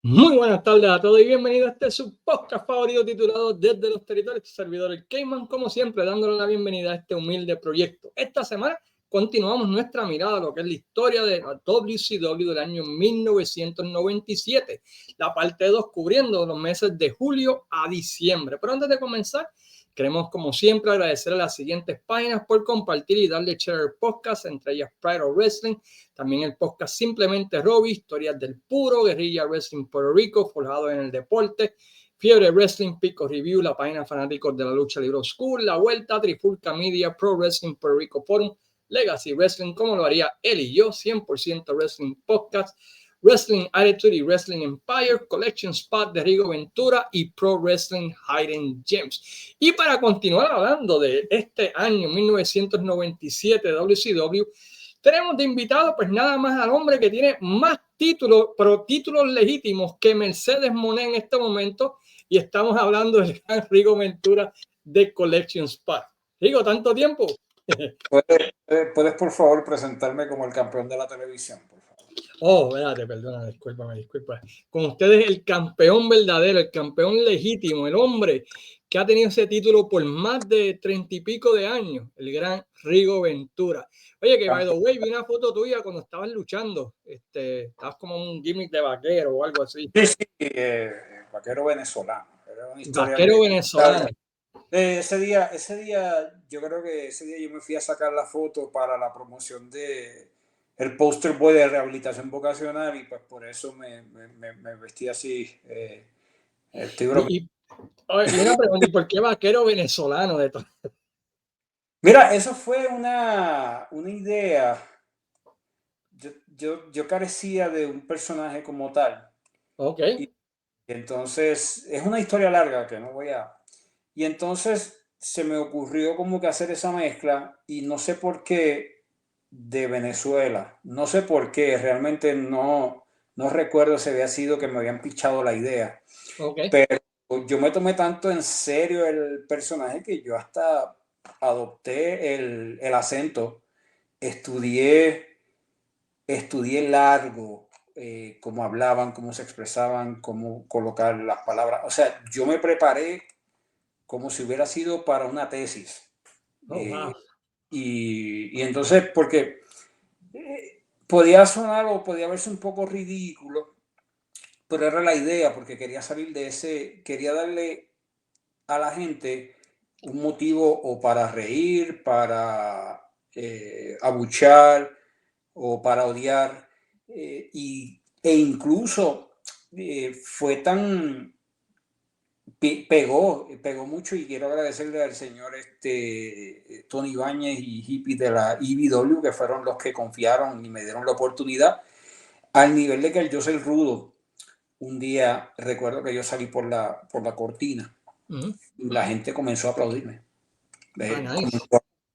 Muy buenas tardes a todos y bienvenidos a este su podcast favorito titulado Desde los Territorios, tu servidor el Cayman, como siempre dándole la bienvenida a este humilde proyecto. Esta semana continuamos nuestra mirada a lo que es la historia de la WCW del año 1997, la parte 2 cubriendo los meses de julio a diciembre. Pero antes de comenzar, queremos, como siempre, agradecer a las siguientes páginas por compartir y darle share al podcast, entre ellas Pride of Wrestling, también el podcast Simplemente Robbie, historias del puro, Guerrilla Wrestling Puerto Rico, forjado en el deporte, Fiebre Wrestling, Pico Review, la página Fanáticos de la Lucha Libre School, La Vuelta, Trifulca Media, Pro Wrestling Puerto Rico Forum, Legacy Wrestling, como lo haría él y yo, 100% Wrestling Podcast, Wrestling Attitude y Wrestling Empire, Collection Spot de Rigo Ventura y Pro Wrestling Hidden Gems. Y para continuar hablando de este año 1997 de WCW, tenemos de invitado pues nada más al hombre que tiene más títulos, pero títulos legítimos que Mercedes Moné en este momento, y estamos hablando del gran Rigo Ventura de Collection Spot. Rigo, ¿tanto tiempo? ¿Puedes por favor presentarme como el campeón de la televisión, por favor? Oh, espérate, perdona, disculpa. Con ustedes el campeón verdadero, el campeón legítimo, el hombre que ha tenido ese título por más de 30 y pico de años, el gran Rigo Ventura. Oye, que by the way, vi una foto tuya cuando estabas luchando, estabas como un gimmick de vaquero o algo así. Sí, vaquero venezolano. Era una historia Vaquero venezolano. Ese día, yo creo que ese día yo me fui a sacar la foto para la promoción de el poster boy de rehabilitación vocacional y pues por eso me vestí así. Y una pregunta, ¿y por qué vaquero venezolano de todo? Mira, eso fue una idea. Yo carecía de un personaje como tal. Ok. Y entonces, es una historia larga que no voy a... Y entonces se me ocurrió como que hacer esa mezcla y no sé por qué de Venezuela. No sé por qué, realmente no recuerdo si había sido que me habían pichado la idea. Okay. Pero yo me tomé tanto en serio el personaje que yo hasta adopté el acento. Estudié largo cómo hablaban, cómo se expresaban, cómo colocar las palabras. O sea, yo me preparé como si hubiera sido para una tesis. Wow. Y entonces, porque podía sonar o podía verse un poco ridículo, pero era la idea, porque quería salir de ese, quería darle a la gente un motivo o para reír, para abuchar o para odiar. E incluso fue tan pegó mucho, y quiero agradecerle al señor Tony Ibáñez y Hippie de la IBW, que fueron los que confiaron y me dieron la oportunidad, al nivel de que yo soy rudo. Un día recuerdo que yo salí por la cortina y la gente comenzó a aplaudirme. Nice.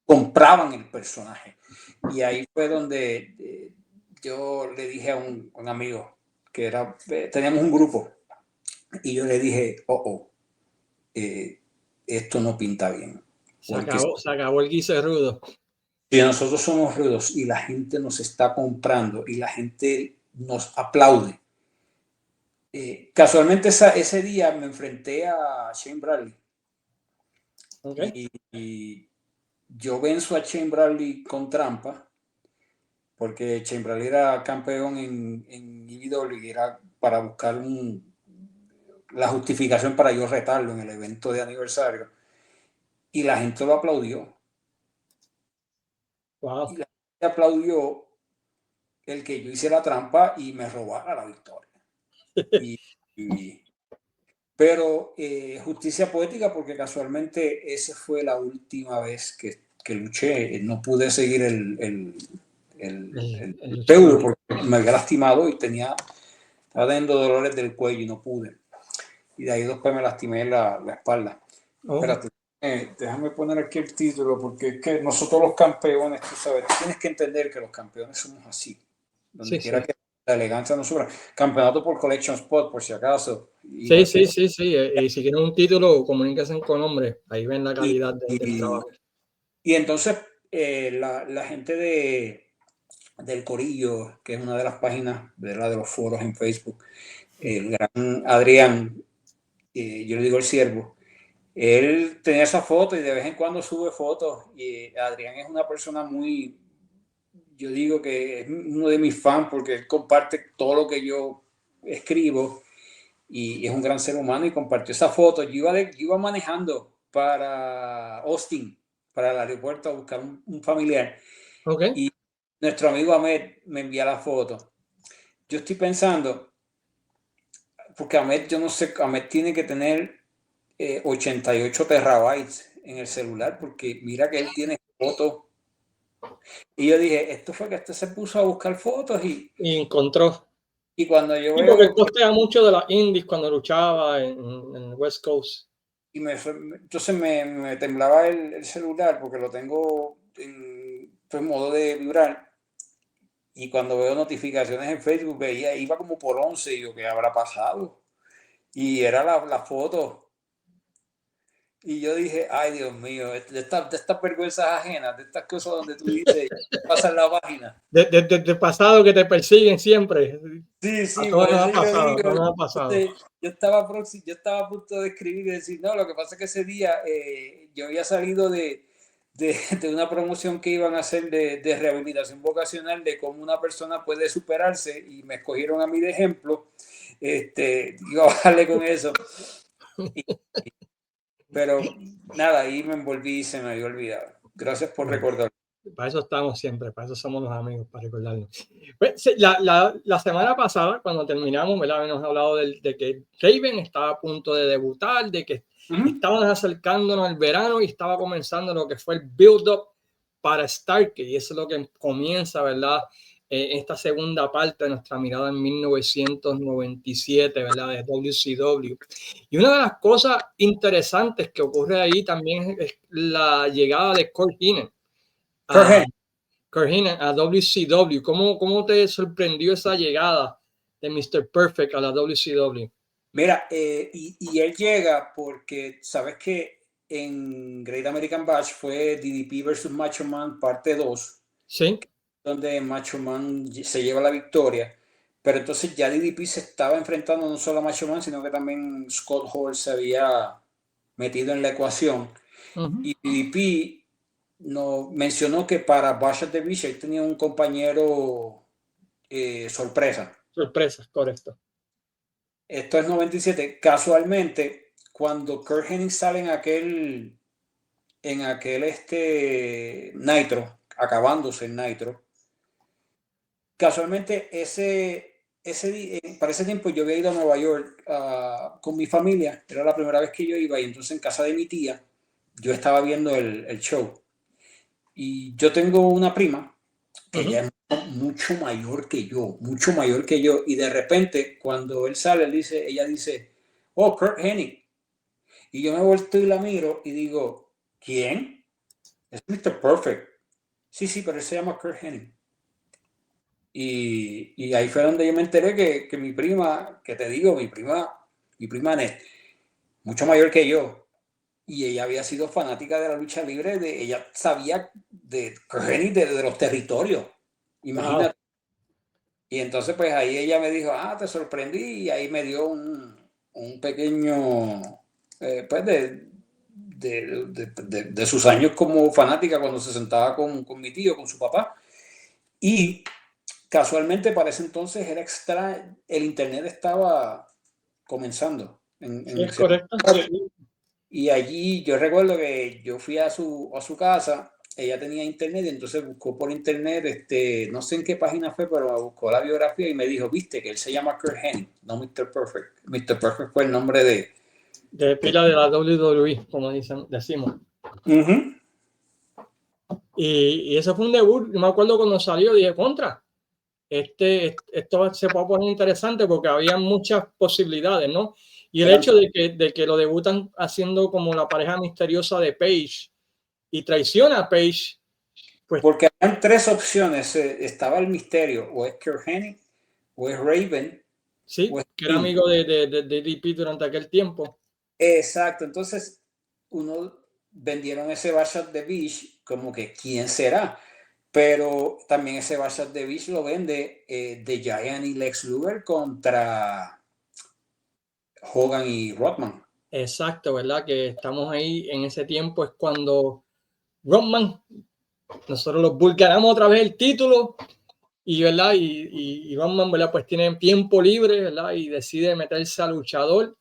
Compraban el personaje. Y ahí fue donde yo le dije a un amigo que era, teníamos un grupo, y yo le dije, esto no pinta bien. Se acabó el guise rudo. Si nosotros somos rudos y la gente nos está comprando y la gente nos aplaude. Casualmente ese día me enfrenté a Shane Bradley. Okay. Y yo venzo a Shane Bradley con trampa, porque Shane Bradley era campeón en IWW y era para buscar la justificación para yo retarlo en el evento de aniversario. Y la gente lo aplaudió. Wow. Y la gente aplaudió el que yo hice la trampa y me robara la victoria. Pero justicia poética, porque casualmente esa fue la última vez que luché. No pude seguir el feudo porque me había lastimado y estaba teniendo dolores del cuello y no pude. Y de ahí después me lastimé la espalda. Espérate, déjame poner aquí el título, porque es que nosotros los campeones, tú sabes, tienes que entender que los campeones somos así. Donde quiera que la elegancia nos sobra. Campeonato por Collection Spot, por si acaso. Sí. Y si quieren un título, comuníquense con hombre. Ahí ven la calidad del trabajo. Y entonces la gente del Corillo, que es una de las páginas, ¿verdad?, de los foros en Facebook, el gran Adrián, yo le digo el siervo, él tenía esa foto y de vez en cuando sube fotos. Y Adrián es una persona muy, yo digo que es uno de mis fans porque él comparte todo lo que yo escribo y es un gran ser humano y compartió esa foto. Yo iba manejando para Austin, para el aeropuerto a buscar un familiar. Okay. Y nuestro amigo Ahmed me envía la foto. Yo estoy pensando, porque Ahmed, yo no sé, Ahmed tiene que tener 88 terabytes en el celular, porque mira que él tiene fotos. Y yo dije, esto fue que este se puso a buscar fotos Y encontró. y cuando yo Sí, porque él veo... postea mucho de las indies cuando luchaba en West Coast. Y entonces me temblaba el celular porque lo tengo en modo de vibrar. Y cuando veo notificaciones en Facebook, veía, iba como por 11 y yo, ¿qué habrá pasado? Y era la foto. Y yo dije, ay Dios mío, de estas vergüenzas ajenas, de estas cosas donde tú dices, pasa la página. Del pasado que te persiguen siempre. Sí, sí, Todo por nos eso ha yo pasado, digo, todo nos ha pasado. yo estaba a punto de escribir y decir, no, lo que pasa es que ese día yo había salido de una promoción que iban a hacer de rehabilitación vocacional, de cómo una persona puede superarse, y me escogieron a mí de ejemplo. Iba a bajarle con eso. Pero nada, ahí me envolví y se me había olvidado. Gracias por recordarlo. Para eso estamos siempre, para eso somos los amigos, para recordarlo. Pues, la semana pasada, cuando terminamos, ¿verdad? Habíamos hablado de que Raven estaba a punto de debutar, de que estábamos acercándonos al verano y estaba comenzando lo que fue el build-up para Stargate, y eso es lo que comienza, ¿verdad? Esta segunda parte de nuestra mirada en 1997, ¿verdad? De WCW. Y una de las cosas interesantes que ocurre ahí también es la llegada de Kurt Heenan a WCW. ¿Cómo te sorprendió esa llegada de Mr. Perfect a la WCW? Mira, y él llega porque, ¿sabes que en Great American Bash fue DDP versus Macho Man parte 2? Sí. Donde Macho Man se lleva la victoria. Pero entonces ya DDP se estaba enfrentando no solo a Macho Man, sino que también Scott Hall se había metido en la ecuación. Y DDP mencionó que para Bash at the Beach él tenía un compañero sorpresa. Sorpresas, correcto. Esto es 97. Casualmente, cuando Kurt Hennig sale en aquel Nitro, acabándose el Nitro, casualmente para ese tiempo yo había ido a Nueva York con mi familia. Era la primera vez que yo iba, y entonces en casa de mi tía yo estaba viendo el show. Y yo tengo una prima que ella es mucho mayor que yo, y de repente cuando él sale, ella dice, oh, Kurt Hennig. Y yo me vuelto y la miro y digo, ¿quién? Es Mr. Perfect. Sí, pero él se llama Kurt Hennig. Y ahí fue donde yo me enteré que mi prima, que te digo, mi prima Net, mucho mayor que yo, y ella había sido fanática de la lucha libre, ella sabía de Kurt Hennig de los territorios, imagínate. Wow. Y entonces pues ahí ella me dijo, te sorprendí, y ahí me dio un pequeño, pues de sus años como fanática, cuando se sentaba con mi tío, con su papá. Y casualmente para ese entonces era extra, el internet estaba comenzando. Sí, es correcto. Y allí yo recuerdo que yo fui a su casa, ella tenía internet, y entonces buscó por internet, no sé en qué página fue, pero buscó la biografía y me dijo, viste que él se llama Kurt Hennig, no Mr. Perfect. Mr. Perfect fue el nombre de pila de la WWE, como decimos. Y eso fue un debut. Yo me acuerdo cuando salió, dije, contra, esto se puede poner interesante porque había muchas posibilidades, ¿no? Y el hecho de que lo debutan haciendo como la pareja misteriosa de Paige y traiciona a Paige, pues, porque habían tres opciones. Estaba el misterio, o es Kurt Hennig, o es Raven. Sí, que era amigo de DDP durante aquel tiempo. Exacto, entonces vendieron ese Bash at the Beach como que ¿quién será? Pero también ese Bash at the Beach lo vende The Giant y Lex Luger contra Hogan y Rodman. Exacto, ¿verdad? Que estamos ahí en ese tiempo, es cuando Rodman, nosotros los Bulls ganamos otra vez el título y, ¿verdad? Y Rodman, ¿verdad? Pues tiene tiempo libre, ¿verdad? Y decide meterse a luchador.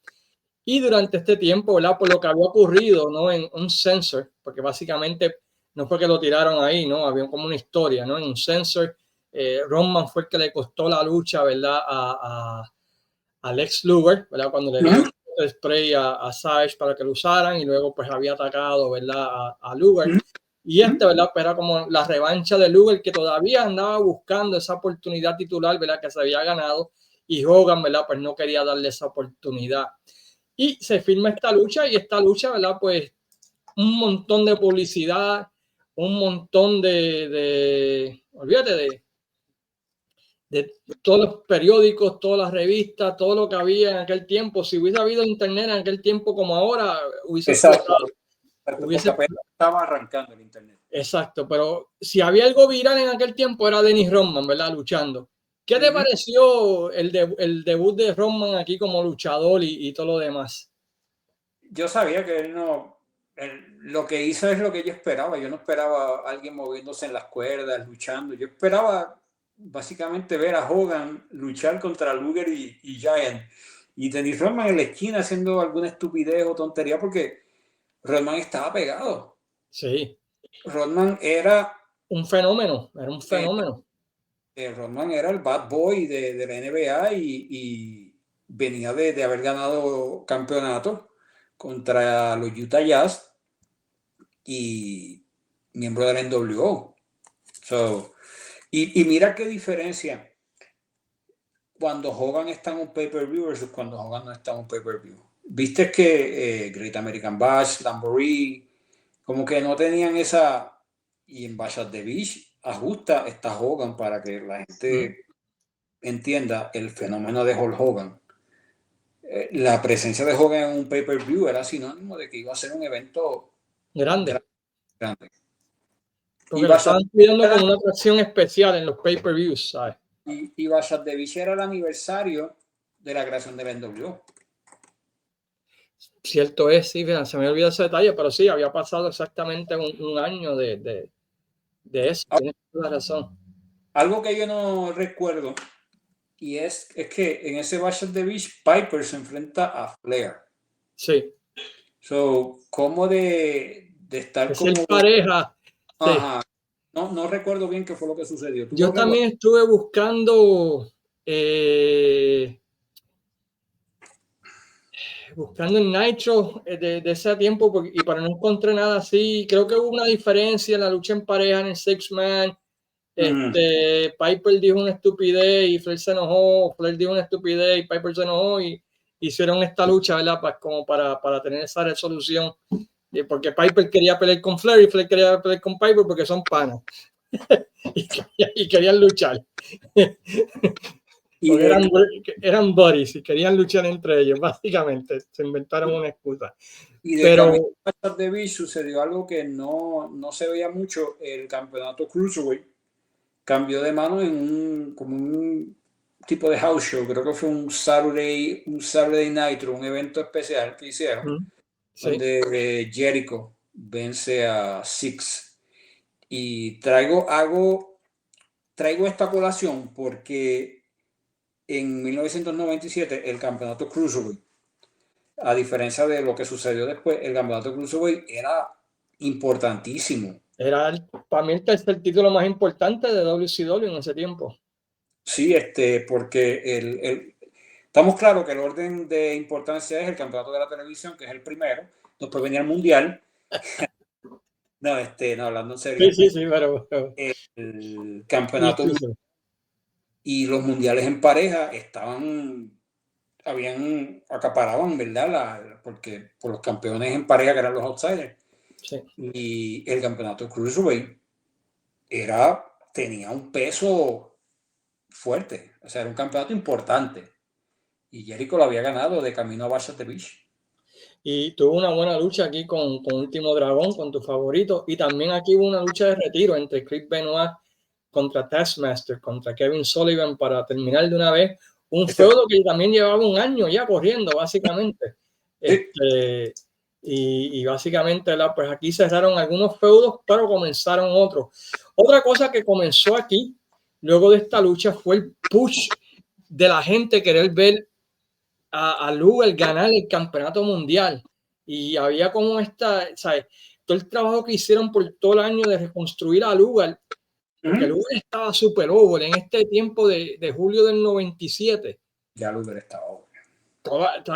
Y durante este tiempo, ¿verdad? Por lo que había ocurrido, ¿no? En un censor, porque básicamente no fue que lo tiraron ahí, ¿no? Había como una historia, ¿no? En un censor, Rodman fue el que le costó la lucha, ¿verdad? A Lex Luger, ¿verdad? Cuando le dio el spray a Savage para que lo usaran y luego pues había atacado, ¿verdad? A Luger. Y ¿verdad? Era como la revancha de Luger, que todavía andaba buscando esa oportunidad titular, ¿verdad? Que se había ganado, y Hogan, ¿verdad? Pues no quería darle esa oportunidad. Y se firma esta lucha, y esta lucha, ¿verdad? Pues un montón de publicidad, un montón olvídate de todos los periódicos, todas las revistas, todo lo que había en aquel tiempo. Si hubiese habido internet en aquel tiempo como ahora, hubiese explotado. Porque estaba arrancando el internet. Exacto, pero si había algo viral en aquel tiempo era Dennis Rodman, ¿verdad? Luchando. ¿Qué te pareció el debut de Rodman aquí como luchador y todo lo demás? Yo sabía que él no... lo que hizo es lo que yo esperaba. Yo no esperaba a alguien moviéndose en las cuerdas, luchando. Yo esperaba básicamente ver a Hogan luchar contra Luger y Giant. Y Dennis Rodman en la esquina haciendo alguna estupidez o tontería porque Rodman estaba pegado. Sí. Rodman era... un fenómeno, era un fenómeno. Rodman era el bad boy de la NBA y venía de haber ganado campeonato contra los Utah Jazz y miembro de la NWO. Y mira qué diferencia cuando Hogan está en un pay-per-view versus cuando Hogan no está en un pay-per-view. Viste que Great American Bash, Jamboree, como que no tenían esa... Y en Bash at the Beach ajusta esta Hogan para que la gente entienda el fenómeno de Hulk Hogan. La presencia de Hogan en un pay-per-view era sinónimo de que iba a ser un evento grande. Porque y lo estaban pidiendo como una atracción especial en los pay-per-views, ¿sabes? Y Bash at the Beach era el aniversario de la creación de la NWO. Cierto es, sí, se me olvidó ese detalle, pero sí, había pasado exactamente un año de eso, tienes toda la razón. Algo que yo no recuerdo, y es que en ese Bash at the Beach, Piper se enfrenta a Flair. Sí. Como de estar como... ser pareja. Ajá. Sí. No recuerdo bien qué fue lo que sucedió. Yo también estuve buscando en Nitro de ese tiempo y para no encontrar nada así. Creo que hubo una diferencia en la lucha en pareja en el Six Man. Piper dijo una estupidez y Flair se enojó, Flair dijo una estupidez y Piper se enojó y hicieron esta lucha, ¿verdad? Como para tener esa resolución, porque Piper quería pelear con Flair y Flair quería pelear con Piper porque son panas y querían luchar. Porque eran buddies y querían luchar entre ellos, básicamente se inventaron una excusa. Y de camino a The Beach sucedió algo que no se veía mucho. El campeonato Cruiserweight cambió de mano en como un tipo de house show. Creo que fue un Saturday Nitro, un evento especial que hicieron, donde Jericho vence a Six. Y traigo esta colación porque en 1997 el campeonato Cruiserweight, a diferencia de lo que sucedió después, el campeonato Cruiserweight era importantísimo. Era para mí el título más importante de WCW en ese tiempo. Sí, porque estamos claros que el orden de importancia es el campeonato de la televisión, que es el primero, después venía el mundial. No, hablando en serio. Sí, pero... El campeonato y los mundiales en pareja acaparaban, ¿verdad? Porque por los campeones en pareja que eran los outsiders. Sí. Y el campeonato Cruiserweight tenía un peso fuerte, o sea, era un campeonato importante. Y Jericho lo había ganado de camino a Bash at the Beach. Y tuvo una buena lucha aquí con Último Dragón, con tu favorito. Y también aquí hubo una lucha de retiro entre Chris Benoit contra Taskmaster, contra Kevin Sullivan para terminar de una vez Un feudo que también llevaba un año ya corriendo, básicamente. Y básicamente, pues aquí cerraron algunos feudos, pero comenzaron otros. Otra cosa que comenzó aquí, luego de esta lucha, fue el push de la gente querer ver a Luger ganar el campeonato mundial. Y había como ¿sabes? Todo el trabajo que hicieron por todo el año de reconstruir a Luger, porque Luger estaba súper over en este tiempo de julio del 97. Ya Luger estaba over.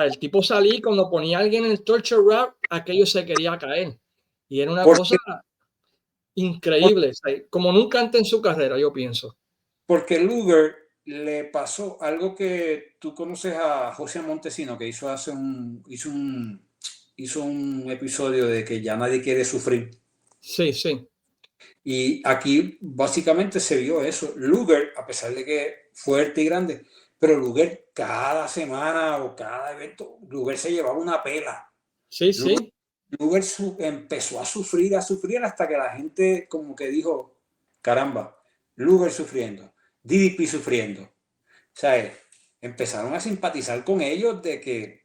El tipo salía y cuando ponía a alguien en el torture rack, aquello se quería caer. Y era una cosa increíble, como nunca antes en su carrera, yo pienso. Porque Luger le pasó algo que tú conoces a José Montesino, que hizo un episodio de que ya nadie quiere sufrir. Sí, sí. Y aquí básicamente se vio eso. Luger, a pesar de que fuerte y grande, pero Luger cada semana o cada evento, Luger se llevaba una pela. Sí, sí. Luger empezó a sufrir hasta que la gente como que dijo, caramba, Luger sufriendo, DDP sufriendo. O sea, empezaron a simpatizar con ellos de que,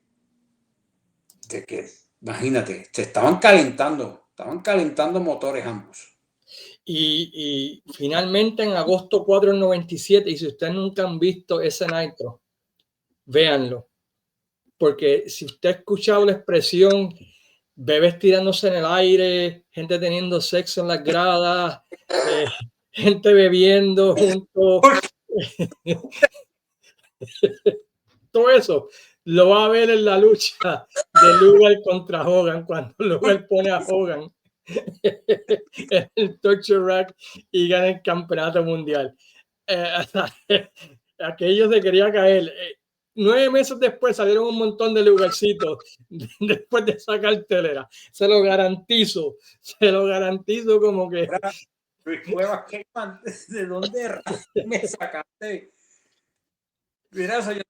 imagínate, se estaban calentando motores ambos. Y finalmente en agosto 4 del 97, y si ustedes nunca han visto ese Nitro, véanlo. Porque si usted ha escuchado la expresión bebés tirándose en el aire, gente teniendo sexo en las gradas, gente bebiendo juntos, todo eso lo va a ver en la lucha de Luger contra Hogan, cuando Luger pone a Hogan en el torture rack y gana el campeonato mundial. Aquello se quería caer. 9 meses después salieron un montón de lugarcitos después de esa cartelera. Se lo garantizo como que... ¿De dónde me sacaste? Mira, yo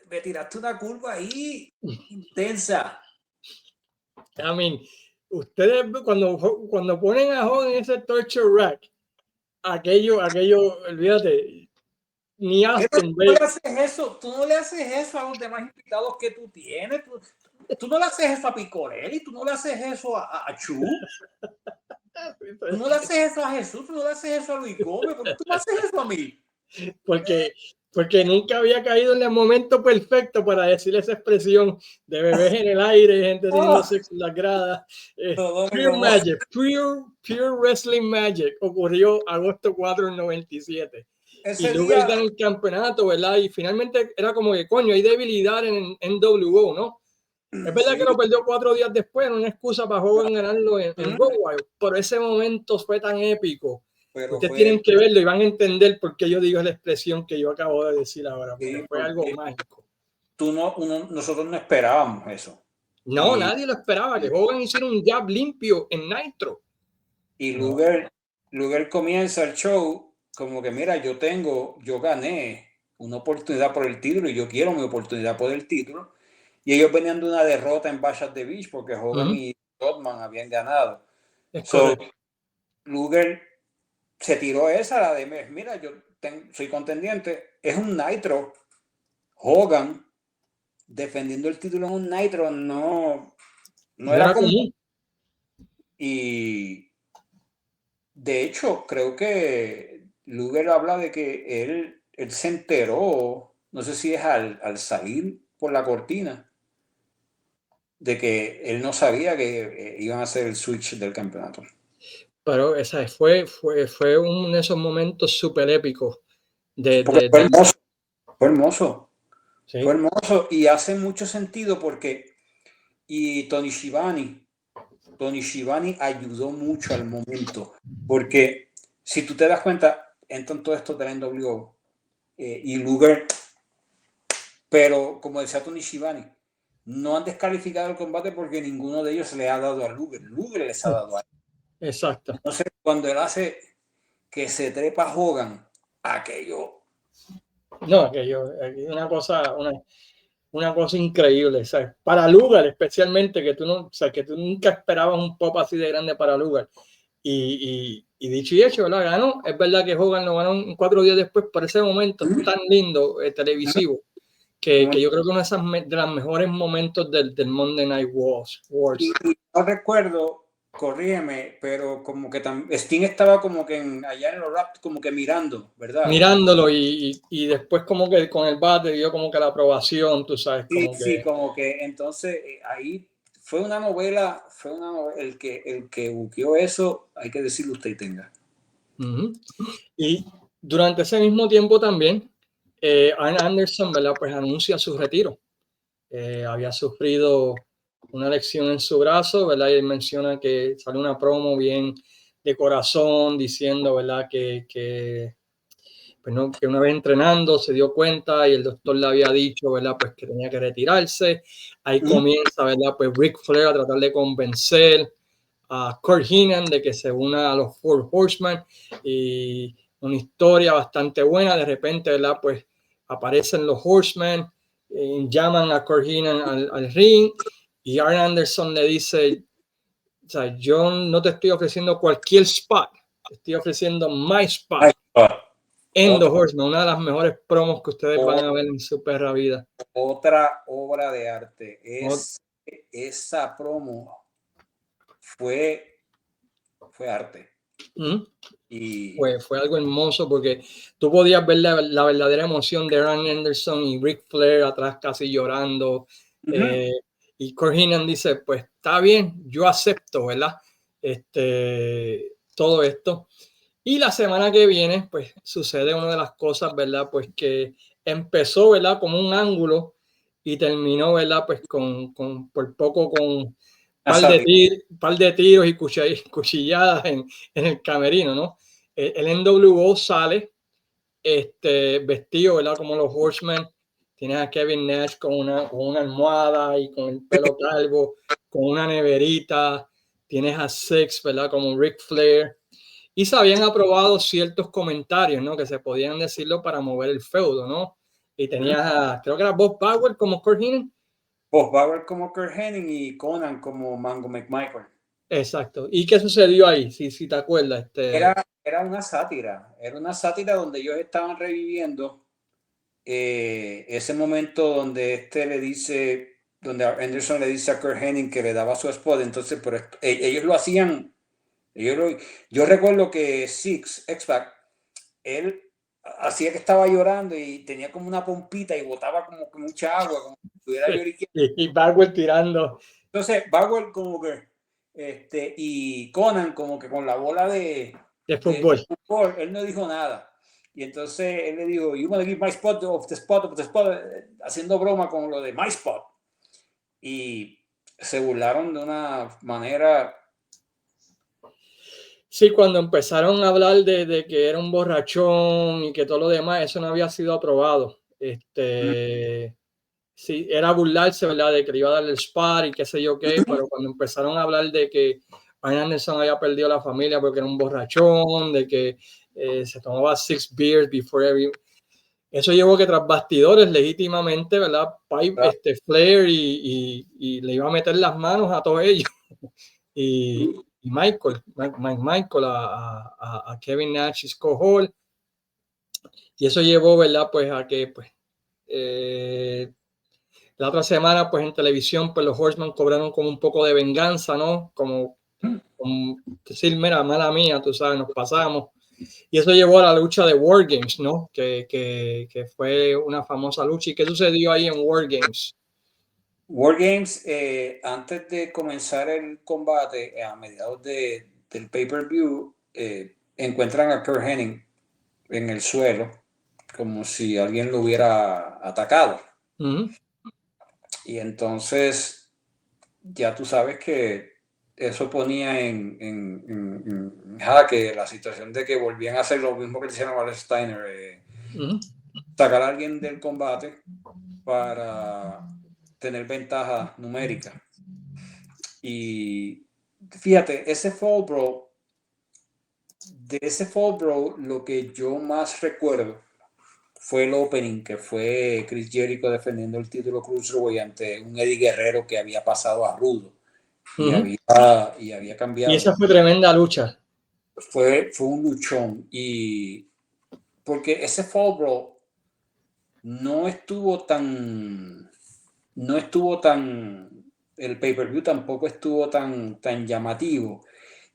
me tiraste una curva ahí intensa. I mean, ustedes cuando ponen a Hogan en ese torture rack, aquello, olvídate, ni Austin, tú no le haces eso a los demás invitados que tú tienes. Tú no le haces eso a Picorelli, tú no le haces eso a Chu. Tú no le haces eso a Jesús, tú no le haces eso a Luis Gómez, ¿por qué tú me haces eso a mí? Porque nunca había caído en el momento perfecto para decir esa expresión de bebés en el aire, gente teniendo sexo en las gradas. Pure Magic, pure Wrestling Magic ocurrió agosto 4 del 97. Y luego ganó el campeonato, ¿verdad? Y finalmente era como que, coño, hay debilidad en NWO, ¿no? Es verdad que lo perdió 4 días después, no una excusa para Hogan ganarlo en Go Wild, pero ese momento fue tan épico. Pero ustedes tienen que verlo y van a entender por qué yo digo la expresión que yo acabo de decir ahora, porque fue algo mágico. Nosotros no esperábamos eso. No, nadie lo esperaba, que Hogan hiciera un jab limpio en Nitro. Y Luger comienza el show como que, mira, yo gané una oportunidad por el título y yo quiero mi oportunidad por el título. Y ellos venían de una derrota en Bash at the Beach porque Hogan y Rodman habían ganado. Luger se tiró esa, la de, mira, yo soy contendiente. Es un Nitro. Hogan defendiendo el título en un Nitro no era común. Y de hecho, creo que Luger habla de que él se enteró, no sé si es al salir por la cortina, de que él no sabía que iban a hacer el switch del campeonato. Pero esa fue uno de esos momentos súper épicos. Fue hermoso. ¿Sí? Fue hermoso y hace mucho sentido porque Tony Schiavone ayudó mucho al momento, porque si tú te das cuenta, entran todo esto de la NWO y Luger, pero como decía Tony Schiavone, no han descalificado el combate porque ninguno de ellos le ha dado a Luger les ha dado a él. Exacto. Entonces, cuando él hace que se trepa a Hogan, aquello una cosa increíble, ¿sabes? Para Luger especialmente, que tú nunca esperabas un pop así de grande para Luger. Y Y dicho y hecho, ¿verdad? Ganó. Es verdad que Hogan lo ganó 4 días después, pero ese momento tan lindo, televisivo, que yo creo que uno de los mejores momentos del Monday Night Wars. Y no recuerdo, corrígeme, pero como que Sting estaba como que allá en los Raps, como que mirando, ¿verdad? Mirándolo y después como que con el bate dio como que la aprobación, tú sabes. Sí, Como sí, que, como que entonces ahí fue una novela, el que buqueó eso, hay que decirlo usted y tenga. Y durante ese mismo tiempo también, Arn Anderson, ¿verdad? Pues anuncia su retiro. Había sufrido una lesión en su brazo, ¿verdad? Y él menciona que sale una promo bien de corazón diciendo, ¿verdad? Pues no, que una vez entrenando se dio cuenta y el doctor le había dicho, ¿verdad? Pues que tenía que retirarse. Ahí comienza, ¿verdad? Pues Ric Flair a tratar de convencer a Kurt Heenan de que se una a los Four Horsemen y una historia bastante buena. De repente, ¿verdad? Pues aparecen los Horsemen, llaman a Kurt Heenan al ring y Arn Anderson le dice, o sea, yo no te estoy ofreciendo cualquier spot, te estoy ofreciendo my spot en The Horsemen, una de las mejores promos que ustedes van a ver en su perra vida. Otra obra de arte. Esa promo fue arte. Y fue algo hermoso porque tú podías ver la verdadera emoción de Arn Anderson y Ric Flair atrás casi llorando. Y Kurt Heenan dice, pues está bien, yo acepto, ¿verdad? Todo esto. Y la semana que viene, pues sucede una de las cosas, ¿verdad? Pues que empezó, ¿verdad? Como un ángulo y terminó, ¿verdad? Pues por poco con par de tiros y cuchilladas en el camerino, ¿no? El NWO sale vestido, ¿verdad? Como los Horsemen. Tienes a Kevin Nash con una almohada y con el pelo calvo, con una neverita. Tienes a Six, ¿verdad? Como Ric Flair. Y se habían aprobado ciertos comentarios, ¿no? Que se podían decirlo para mover el feudo, ¿no? Y tenías a, creo que era Bob Bauer como Kurt Heenan. Bob Bauer como Kurt Hennig y Conan como Mango McMichael. Exacto. ¿Y qué sucedió ahí? Si te acuerdas. Era una sátira donde ellos estaban reviviendo ese momento donde le dice, donde Anderson le dice a Kurt Hennig que le daba su spot, entonces pero ellos lo hacían, yo recuerdo que X-Pac, él hacía que estaba llorando y tenía como una pompita y botaba como que mucha agua, como si estuviera lloriqueando. Y Bauer tirando. Entonces, Bauer como que, y Conan como que con la bola de fútbol. Él no dijo nada. Y entonces él le dijo, you want to give my spot of the spot, haciendo broma con lo de my spot. Y se burlaron de una manera. Sí, cuando empezaron a hablar de que era un borrachón y que todo lo demás, eso no había sido aprobado. Sí, era burlarse, ¿verdad? De que le iba a dar el spar y qué sé yo qué, pero cuando empezaron a hablar de que Arn Anderson había perdido la familia porque era un borrachón, de que se tomaba 6 beers before every... Eso llevó que tras bastidores legítimamente, ¿verdad? Flair y le iba a meter las manos a todos ellos. y Mike Michael a Kevin Nash y Scott Hall. Y eso llevó, ¿verdad? Pues a que pues, la otra semana, pues en televisión, pues los Horsemen cobraron como un poco de venganza, ¿no? Como decir, mira, mala mía, tú sabes, nos pasamos. Y eso llevó a la lucha de War Games, ¿no? Que fue una famosa lucha. ¿Y qué sucedió ahí en War Games? War Games, antes de comenzar el combate, a mediados del pay-per-view, encuentran a Kurt Hennig en el suelo, como si alguien lo hubiera atacado. Y entonces ya tú sabes que eso ponía en jaque la situación de que volvían a hacer lo mismo que le hicieron a Alex Steiner, sacar a alguien del combate para tener ventaja numérica. Y fíjate, de ese Fall Brawl, lo que yo más recuerdo fue el opening, que fue Chris Jericho defendiendo el título Cruiserweight ante un Eddie Guerrero que había pasado a rudo y había cambiado. Y esa fue tremenda lucha. fue un luchón. Y porque ese Fall Brawl no estuvo tan, el pay-per-view tampoco estuvo tan llamativo.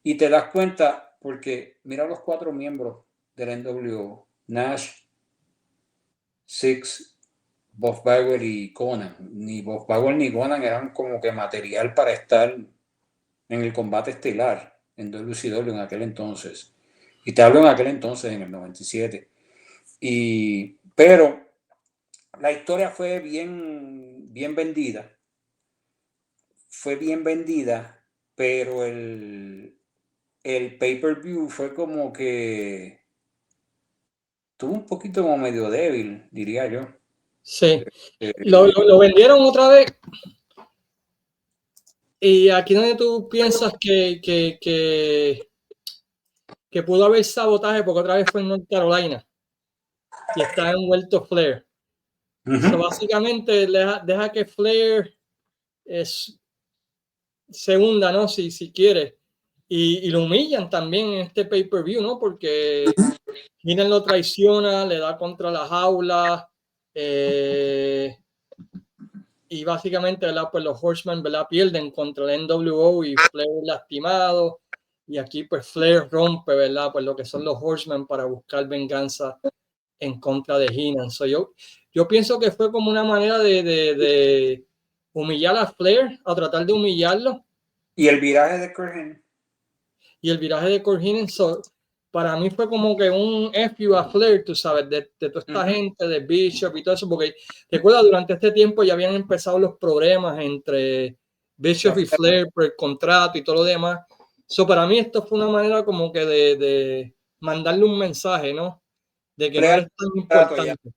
Y te das cuenta, porque mira los 4 miembros del NWO, Nash, Six, Bob Bagwell y Conan. Ni Bob Bagwell ni Conan eran como que material para estar en el combate estelar en WCW en aquel entonces. Y te hablo en aquel entonces, en el 97. Pero la historia fue bien vendida. Fue bien vendida, pero el pay-per-view fue como que tuvo un poquito como medio débil, diría yo. Sí, lo vendieron otra vez. Y aquí donde tú piensas que pudo haber sabotaje, porque otra vez fue en North Carolina y está envuelto Flair. So, básicamente deja que Flair se hunda, ¿no? Si quiere. Y lo humillan también en este pay-per-view, ¿no? Porque Heenan lo traiciona, le da contra la jaula. Y básicamente, ¿verdad? Pues los Horsemen, ¿verdad? Pierden contra el NWO y Flair lastimado. Y aquí pues Flair rompe, ¿verdad? Pues lo que son los Horsemen para buscar venganza en contra de Heenan. So, yo pienso que fue como una manera de humillar a Flair, a tratar de humillarlo. Y el viraje de Kurt Hennig. Y el viraje de Kurt Hennig, para mí fue como que un FU a Flair, tú sabes, de toda esta gente, de Bishop y todo eso, porque recuerda, durante este tiempo ya habían empezado los problemas entre Bishop y Flair por el contrato y todo lo demás. Para mí esto fue una manera como que de mandarle un mensaje, ¿no? De que Flair, no eres tan importante.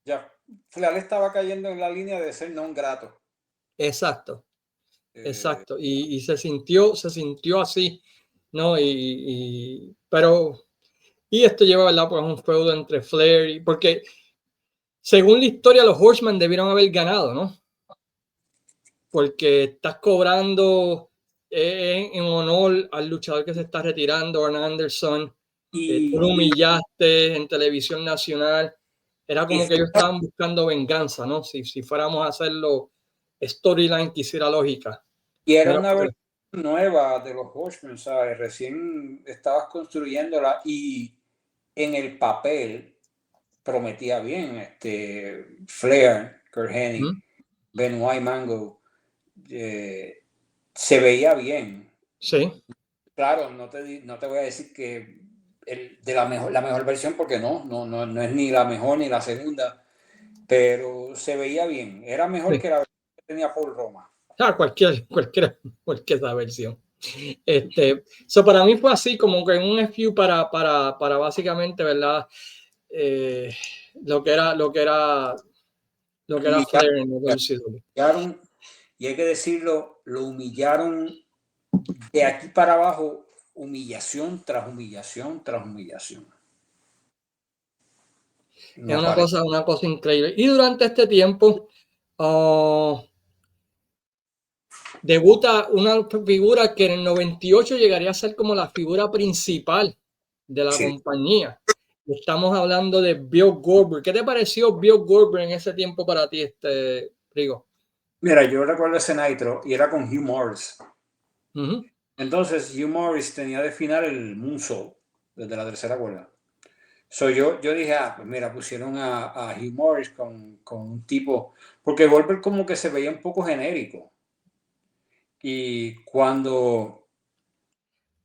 Ya. Flair estaba cayendo en la línea de ser non grato. Exacto. Exacto. Y se sintió así, ¿no? Pero esto lleva, ¿verdad? Pues un feudo entre Flair porque según la historia los Horsemen debieron haber ganado, ¿no? Porque estás cobrando en honor al luchador que se está retirando, Arn Anderson. Tú lo humillaste en televisión nacional. Era como que ellos estaban buscando venganza, ¿no? Si fuéramos a hacerlo storyline que hiciera lógica. Y era una versión nueva de los Horsemen, ¿sabes? Recién estabas construyéndola y en el papel prometía bien. Flair, Kurt Hennig, Benoit Mango, se veía bien. Sí. Claro, no te voy a decir que la mejor versión, porque no es ni la mejor ni la segunda, pero se veía bien. Era mejor que la versión que tenía Paul Roma. Cualquier versión. Para mí fue así como que un FU para básicamente, ¿verdad? Lo que era Flair en el WCW. Y hay que decirlo, lo humillaron de aquí para abajo, humillación tras humillación tras humillación. Es una cosa increíble. Y durante este tiempo debuta una figura que en el 98 llegaría a ser como la figura principal de la compañía. Estamos hablando de Bill Goldberg. ¿Qué te pareció Bill Goldberg en ese tiempo para ti, Rigo? Mira, yo recuerdo ese Nitro y era con Hugh Morris. Entonces Hugh Morris tenía de final el moonsault desde la tercera cuerda. Yo dije, pues mira, pusieron a Hugh Morris con un tipo, porque Goldberg como que se veía un poco genérico. Y cuando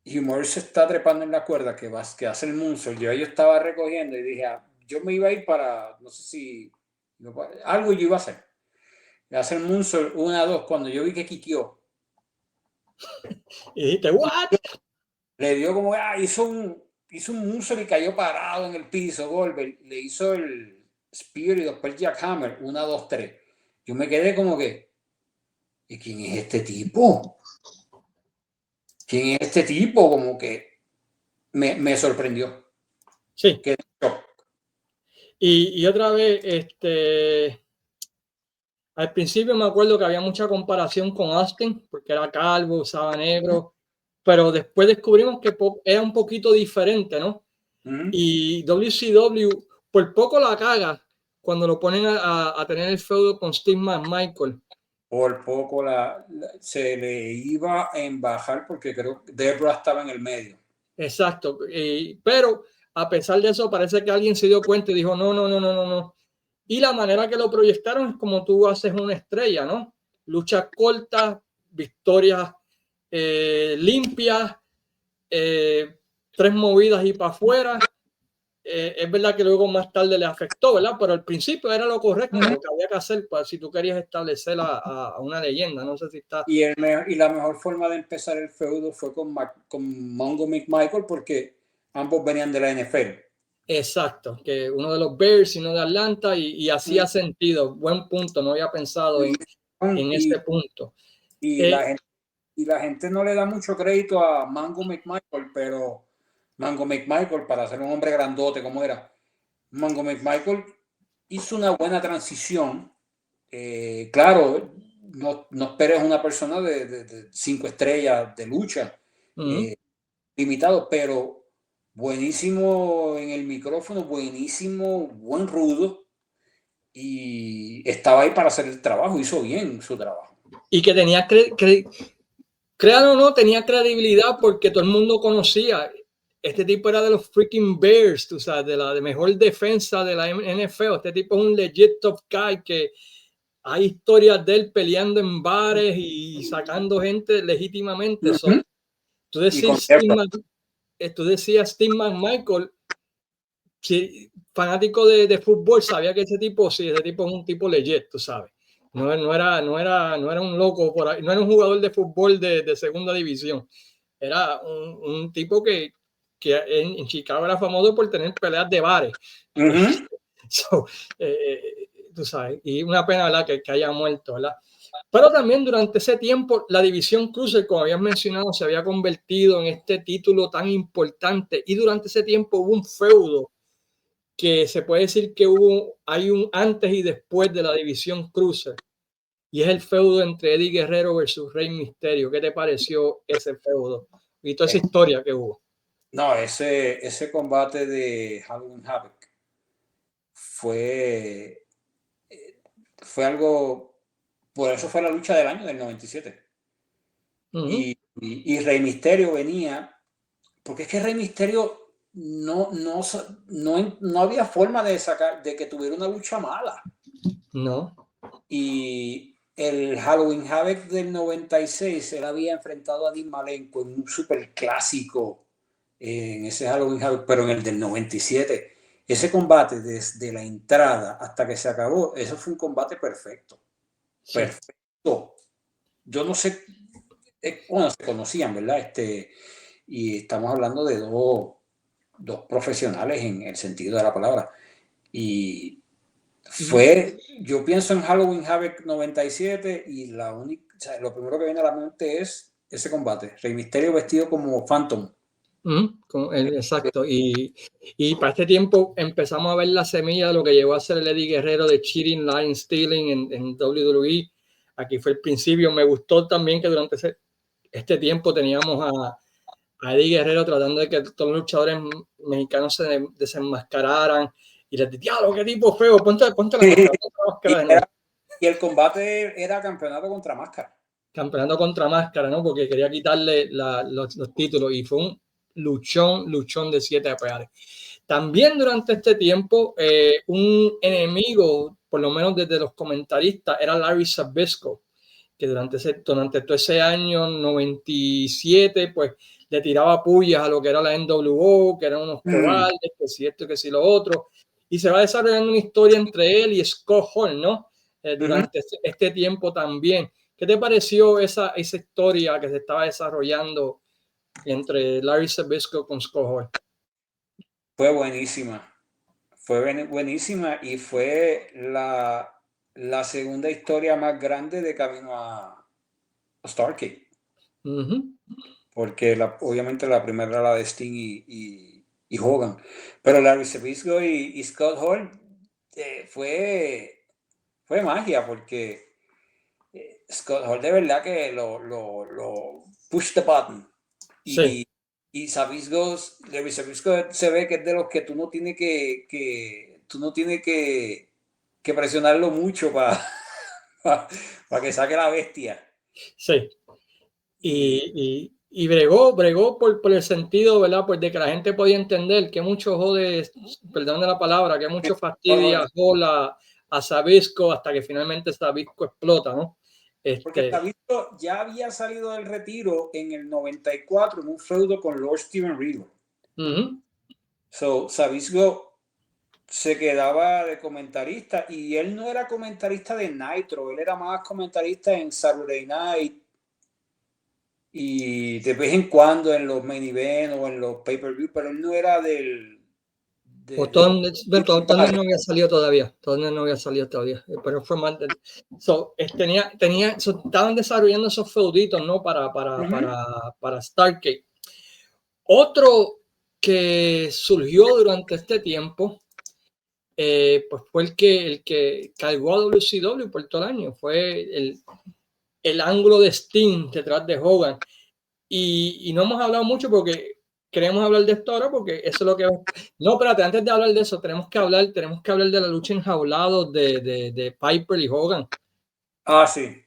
Hugh Morris se está trepando en la cuerda que hace el moonsault, yo estaba recogiendo y dije, yo me iba a ir para, no sé si, algo yo iba a hacer. Hace el moonsault 1-2, cuando yo vi que quiqueó. Y dijiste, ¿what? Le dio como, hizo un moonsault y cayó parado en el piso, Goldberg. Le hizo el Spear y después Jackhammer, 1-2-3. Yo me quedé como que, ¿y quién es este tipo? ¿Quién es este tipo? Como que me sorprendió. Sí. Y otra vez, al principio me acuerdo que había mucha comparación con Austin, porque era calvo, usaba negro. pero después descubrimos que era un poquito diferente, ¿no? Y WCW por poco la caga cuando lo ponen a tener el feudo con Steve McMichael. Por poco se le iba a embajar porque creo que Debra estaba en el medio. Exacto, pero a pesar de eso parece que alguien se dio cuenta y dijo no. Y la manera que lo proyectaron es como tú haces una estrella, ¿no? Luchas cortas, victorias limpias, 3 movidas y para afuera. Es verdad que luego más tarde le afectó, ¿verdad? Pero al principio era lo correcto, lo que había que hacer pues, si tú querías establecer a una leyenda. No sé si está. Y la mejor forma de empezar el feudo fue con Mongo McMichael porque ambos venían de la NFL. Exacto, que uno de los Bears y uno de Atlanta y hacía sentido. Buen punto, no había pensado en ese punto. Y la gente no le da mucho crédito a Mongo McMichael, pero Mongo McMichael, para ser un hombre grandote como era, Mongo McMichael hizo una buena transición. Claro, no esperes una persona de 5 estrellas de lucha, limitado, pero buenísimo en el micrófono, buenísimo, buen rudo, y estaba ahí para hacer el trabajo, hizo bien su trabajo. Y que tenía, créanlo o no, tenía credibilidad porque todo el mundo conocía. Este tipo era de los freaking Bears, tú sabes, de la mejor defensa de la NFL. Este tipo es un legit top guy que hay historias de él peleando en bares y sacando gente legítimamente. Tú decías Steve McMichael, fanático de fútbol, sabía que ese tipo es un tipo legit, tú sabes. No era un loco por ahí, no era un jugador de fútbol de segunda división. Era un tipo que en Chicago era famoso por tener peleas de bares. Tú sabes, y una pena, ¿verdad? Que haya muerto, ¿verdad? Pero también durante ese tiempo la división Cruiser, como habías mencionado, se había convertido en este título tan importante y durante ese tiempo hubo un feudo que se puede decir que hay un antes y después de la división Cruiser y es el feudo entre Eddie Guerrero versus Rey Mysterio. ¿Qué te pareció ese feudo y toda esa historia que hubo? No, ese combate de Halloween Havoc fue algo, por eso fue la lucha del año del 97. Y Rey Mysterio venía, porque es que Rey Mysterio no había forma de que tuviera una lucha mala. No. Y el Halloween Havoc del 96, él había enfrentado a Dean Malenko en un super clásico en ese Halloween Havoc, pero en el del 97. Ese combate desde la entrada hasta que se acabó, eso fue un combate perfecto. Sí. Perfecto. Yo no sé, bueno, se conocían, ¿verdad? Y estamos hablando de dos profesionales en el sentido de la palabra. Y yo pienso en Halloween Havoc 97 y lo primero que viene a la mente es ese combate. Rey Mysterio vestido como Phantom. Exacto. Y para este tiempo empezamos a ver la semilla de lo que llegó a ser el Eddie Guerrero de Cheating, Line Stealing en WWE. Aquí fue el principio. Me gustó también que durante este tiempo teníamos a Eddie Guerrero tratando de que todos los luchadores mexicanos se desenmascararan y les decía, diablo, qué tipo feo, ponte la máscara. Y el combate era campeonato contra máscara. Campeonato contra máscara, ¿no? Porque quería quitarle los títulos y fue un luchón de 7 pares. También durante este tiempo, un enemigo, por lo menos desde los comentaristas, era Larry Zbyszko, que durante todo ese año 97, pues le tiraba pullas a lo que era la NWO, que eran unos cobardes, que si esto, que si lo otro, y se va desarrollando una historia entre él y Scott Hall, ¿no? Durante este tiempo también. ¿Qué te pareció esa historia que se estaba desarrollando entre Larry Zbyszko con Scott Hall? Fue buenísima. Fue buenísima y fue la segunda historia más grande de camino a Starrcade. Porque obviamente la primera era la de Sting y Hogan. Pero Larry Zbyszko y Scott Hall fue magia porque Scott Hall de verdad que lo push the button. Sí. Y Sabisco se ve que es de los que tú no tienes que presionarlo mucho para que saque la bestia. Sí. Y bregó por el sentido, ¿verdad? Pues de que la gente podía entender que mucho jode, perdón de la palabra, que mucho fastidia a Sabisco hasta que finalmente Sabisco explota, ¿no? Porque Sabisco ya había salido del retiro en el 94 en un feudo con Lord Steven Regal. So, Sabisco se quedaba de comentarista y él no era comentarista de Nitro, él era más comentarista en Saturday Night y de vez en cuando en los main event o en los pay-per-view, pero él no era Todavía no había salido todavía, pero fue más estaban desarrollando esos feuditos, ¿no? Para Starrcade. Otro que surgió durante este tiempo, pues fue el que cargó a WCW por todo el año, fue el ángulo de Sting detrás de Hogan. Y no hemos hablado mucho porque queremos hablar de esto ahora porque eso es lo que... No, espérate, antes de hablar de eso, tenemos que hablar de la lucha enjaulados de Piper y Hogan. Ah, sí.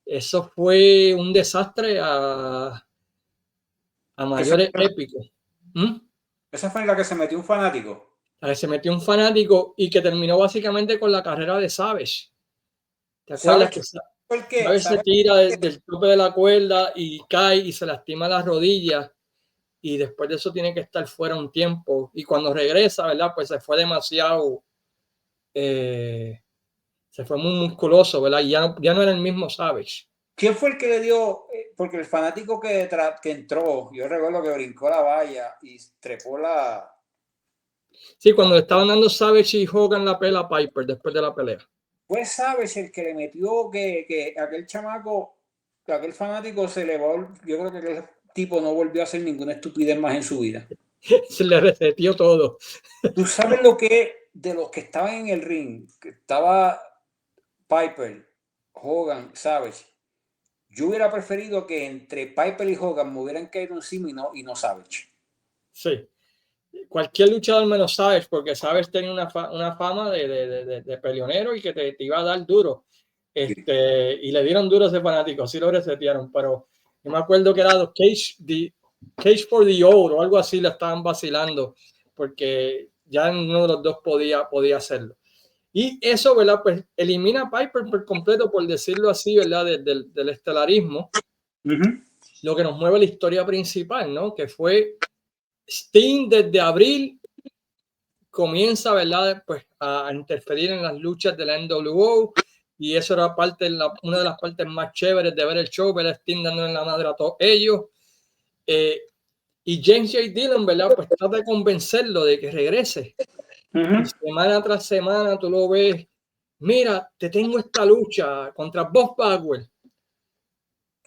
Eso fue un desastre a mayores épicos. Esa fue en la que se metió un fanático. Se metió un fanático y que terminó básicamente con la carrera de Savage. ¿Te acuerdas que Savage se tira del tope de la cuerda y cae y se lastima las rodillas? Y después de eso tiene que estar fuera un tiempo. Y cuando regresa, ¿verdad? Pues se fue demasiado, se fue muy musculoso, ¿verdad? Y ya no era el mismo Savage. ¿Quién fue el que le dio? Porque el fanático que entró, yo recuerdo que brincó la valla y trepó la... Sí, cuando le estaban dando Savage y Hogan la pela a Piper después de la pelea. Fue Savage el que le metió que aquel chamaco, que aquel fanático se le va... Yo creo que aquel tipo no volvió a hacer ninguna estupidez más en su vida. Se le resetió todo. Tú sabes lo que de los que estaban en el ring, que estaba Piper, Hogan, Savage. Yo hubiera preferido que entre Piper y Hogan me hubieran caído encima y no Savage. Sí. Cualquier luchador menos Savage, porque Savage tenía una fama de peleonero y que te iba a dar duro. Y le dieron duro a ese fanático, sí lo resetearon, pero yo me acuerdo que era Cage for the Old o algo así, le estaban vacilando, porque ya uno de los dos podía hacerlo. Y eso, ¿verdad? Pues elimina a Piper por completo, por decirlo así, ¿verdad? Del estelarismo. Lo que nos mueve la historia principal, ¿no? Que fue Sting desde abril comienza, ¿verdad? Pues a interferir en las luchas de la NWO y eso era una de las partes más chéveres de ver el show, ver a Sting dándole la madre a todos ellos. Y James J. Dillon, ¿verdad? Pues trata de convencerlo de que regrese. Y semana tras semana tú lo ves, mira, te tengo esta lucha contra Bob Bagwell.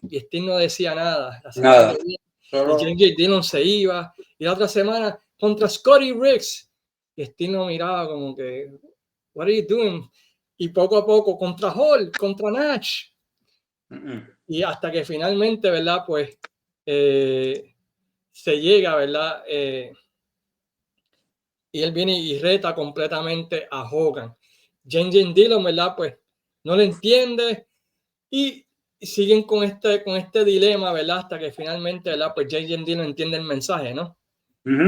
Y Sting no decía nada. Nada. Y James J. Dillon se iba. Y la otra semana contra Scotty Riggs. Y Sting no miraba como que, what are you doing? Y poco a poco contra Hall, contra Nash. Y hasta que finalmente, ¿verdad? Pues se llega, ¿verdad? Y él viene y reta completamente a Hogan. James Dillon, ¿verdad? Pues no le entiende y siguen con este dilema, ¿verdad? Hasta que finalmente, ¿verdad? Pues James Dillon entiende el mensaje, ¿no?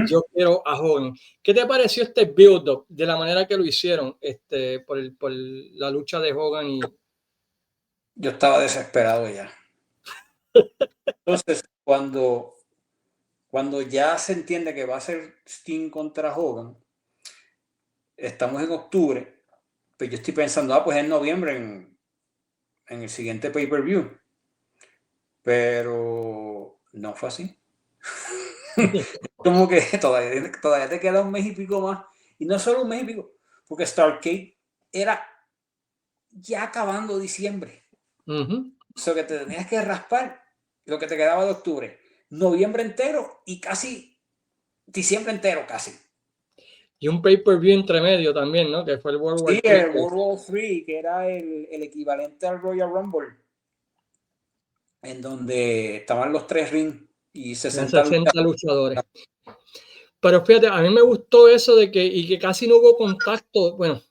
Yo quiero a Hogan. ¿Qué te pareció este build-up de la manera que lo hicieron por la lucha de Hogan? Yo estaba desesperado ya. Entonces, cuando ya se entiende que va a ser Sting contra Hogan, estamos en octubre, pues yo estoy pensando, pues en noviembre en el siguiente pay-per-view. Pero no fue así. Como que todavía te queda un mes y pico más. Y no solo un mes y pico, porque Starrcade era ya acabando diciembre. O sea que te tenías que raspar lo que te quedaba de octubre. Noviembre entero y casi diciembre entero, casi. Y un pay-per-view entre medio también, ¿no? Que fue el World War III. Sí, el World War III, que era el equivalente al Royal Rumble, en donde estaban los 3 rings. y 60 luchadores. Pero fíjate, a mí me gustó eso de que casi no hubo contacto. Bueno,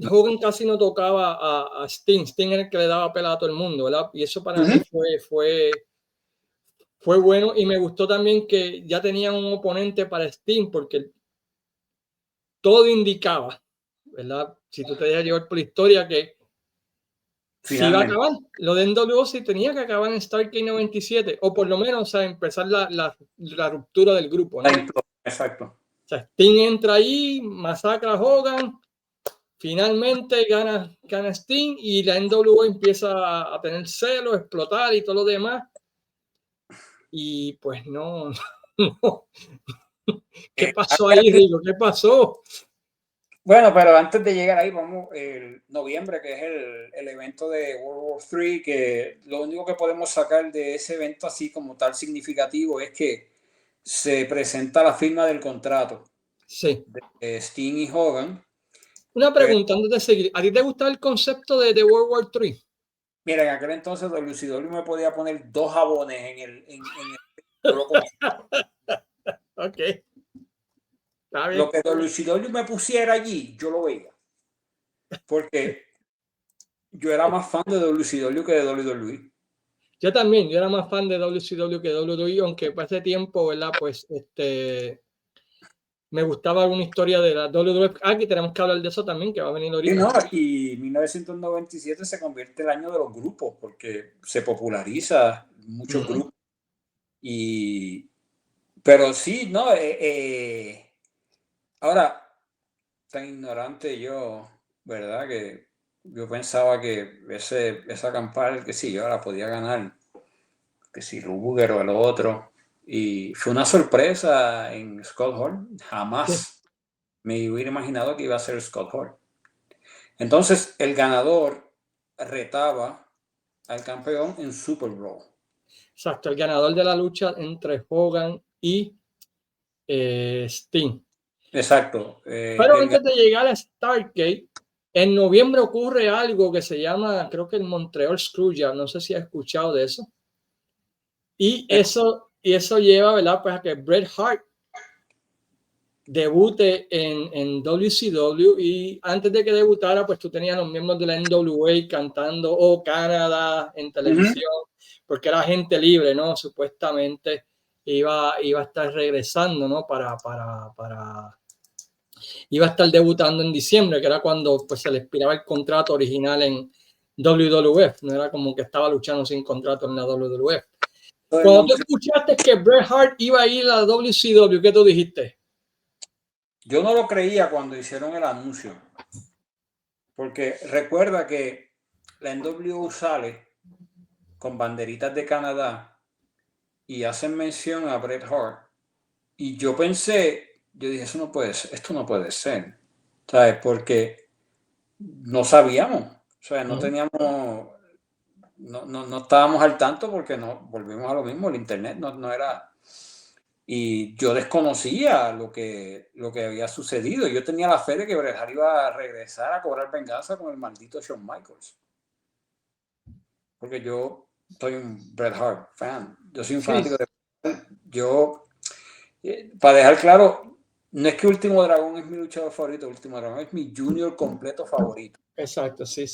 Hogan casi no tocaba a Sting. Sting era el que le daba pelea a todo el mundo, ¿verdad? Y eso para mí fue bueno. Y me gustó también que ya tenían un oponente para Sting, porque todo indicaba, ¿verdad? Si tú te dejas llevar por la historia, que si iba a acabar, lo de NWO sí tenía que acabar en Starrcade 97, o por lo menos, o sea, empezar la ruptura del grupo, ¿no? Exacto. O sea, Sting entra ahí, masacra a Hogan, finalmente gana Sting y la NWO empieza a tener celos, explotar y todo lo demás. Y pues no. ¿Qué pasó ahí, Rico? ¿Qué pasó? Bueno, pero antes de llegar ahí, vamos, el noviembre, que es el evento de World War III, que lo único que podemos sacar de ese evento así como tal significativo es que se presenta la firma del contrato de Sting y Hogan. Una pregunta antes de seguir. ¿A ti te gustaba el concepto de World War III? Mira, en aquel entonces WCW me podía poner 2 jabones en el Ok. Lo que WCW me pusiera allí, yo lo veía. Porque yo era más fan de WCW que de WWE. Yo también, yo era más fan de WCW que de WWE, aunque para ese tiempo, ¿verdad? Pues me gustaba alguna historia de la WWF. Aquí tenemos que hablar de eso también, que va a venir ahorita. Y, no, y 1997 se convierte en el año de los grupos, porque se populariza muchos grupos. Pero sí, ¿no? Ahora, tan ignorante yo, ¿verdad? Que yo pensaba que esa campaña, que sí, yo la podía ganar, que si Luger o el otro. Y fue una sorpresa en Scott Hall. Jamás me hubiera imaginado que iba a ser Scott Hall. Entonces, el ganador retaba al campeón en Super Bowl. Exacto, el ganador de la lucha entre Hogan y Sting. Exacto. Pero antes de llegar a Starrcade, en noviembre ocurre algo que se llama, creo que el Montreal Screwjob, no sé si has escuchado de eso. Y eso lleva, ¿verdad? Pues a que Bret Hart debute en WCW, y antes de que debutara, pues tú tenías los miembros de la NWA cantando "Oh Canadá" en televisión, porque era gente libre, ¿no? Supuestamente iba a estar regresando, ¿no? Iba a estar debutando en diciembre, que era cuando pues se le expiraba el contrato original en WWF, no era como que estaba luchando sin contrato en la WWF. Cuando tú escuchaste que Bret Hart iba a ir a la WCW, ¿qué tú dijiste? Yo no lo creía cuando hicieron el anuncio, porque recuerda que la NWO sale con banderitas de Canadá y hacen mención a Bret Hart, y yo dije, esto no puede ser, ¿sabes? Porque no sabíamos, o sea, no teníamos, no estábamos al tanto, porque no, volvimos a lo mismo, el internet no era. Y yo desconocía lo que había sucedido. Yo tenía la fe de que Bret Hart iba a regresar a cobrar venganza con el maldito Shawn Michaels. Porque yo soy un Bret Hart fan. Yo soy un fanático de Bret Hart. Yo, para dejar claro, no es que Último Dragón es mi luchador favorito, Último Dragón es mi junior completo favorito. Exacto, sí.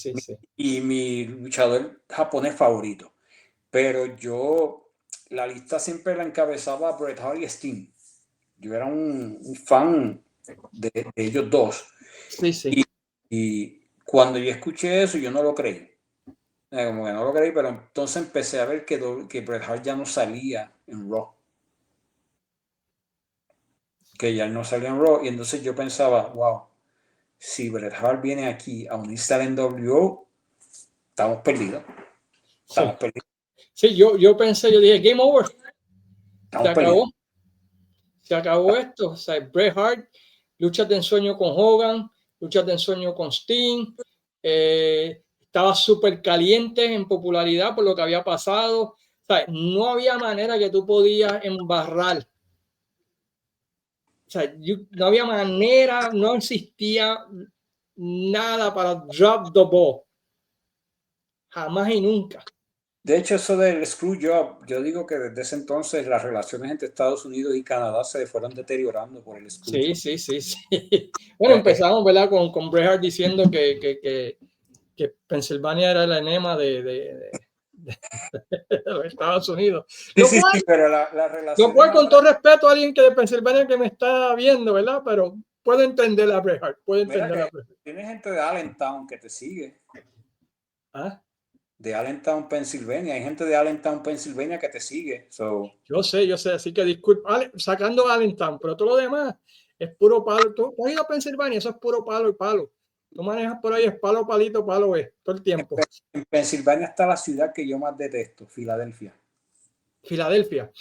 Y mi luchador japonés favorito. Pero la lista siempre la encabezaba Bret Hart y Sting. Yo era un fan de ellos dos. Sí. Y cuando yo escuché eso, yo no lo creí. Como que no lo creí, pero entonces empecé a ver que Bret Hart ya no salía en Raw. Que ya no salía en Raw. Y entonces yo pensaba, wow, si Bret Hart viene aquí a unirse al NWO, estamos perdidos. Estamos perdidos. Sí, yo pensé, yo dije, game over. Estamos perdidos. Se acabó esto. O sea, Bret Hart, luchas de ensueño con Hogan, luchas de ensueño con Sting. Estaba súper caliente en popularidad por lo que había pasado. O sea, no había manera que tú podías embarrar. O sea, no había manera, no existía nada para drop the ball. Jamás y nunca. De hecho, eso del screw job, yo digo que desde ese entonces las relaciones entre Estados Unidos y Canadá se fueron deteriorando por el screw job. Sí. Bueno, empezamos, ¿verdad? Con Bret Hart diciendo que Pensilvania era el enema de los Estados Unidos. Sí, pero la relación. Lo cual, con todo respeto a alguien que de Pensilvania que me está viendo, ¿verdad? Pero puedo entender a Bret Hart. Tienes gente de Allentown que te sigue. ¿Ah? De Allentown, Pensilvania. Hay gente de Allentown, Pensilvania que te sigue. So. Yo sé, así que disculpa, sacando Allentown, pero todo lo demás es puro palo. Tú has ido a Pensilvania, eso es puro palo y palo. Tú manejas por ahí, es palo, palito, palo, todo el tiempo. En Pensilvania está la ciudad que yo más detesto, Filadelfia. Filadelfia.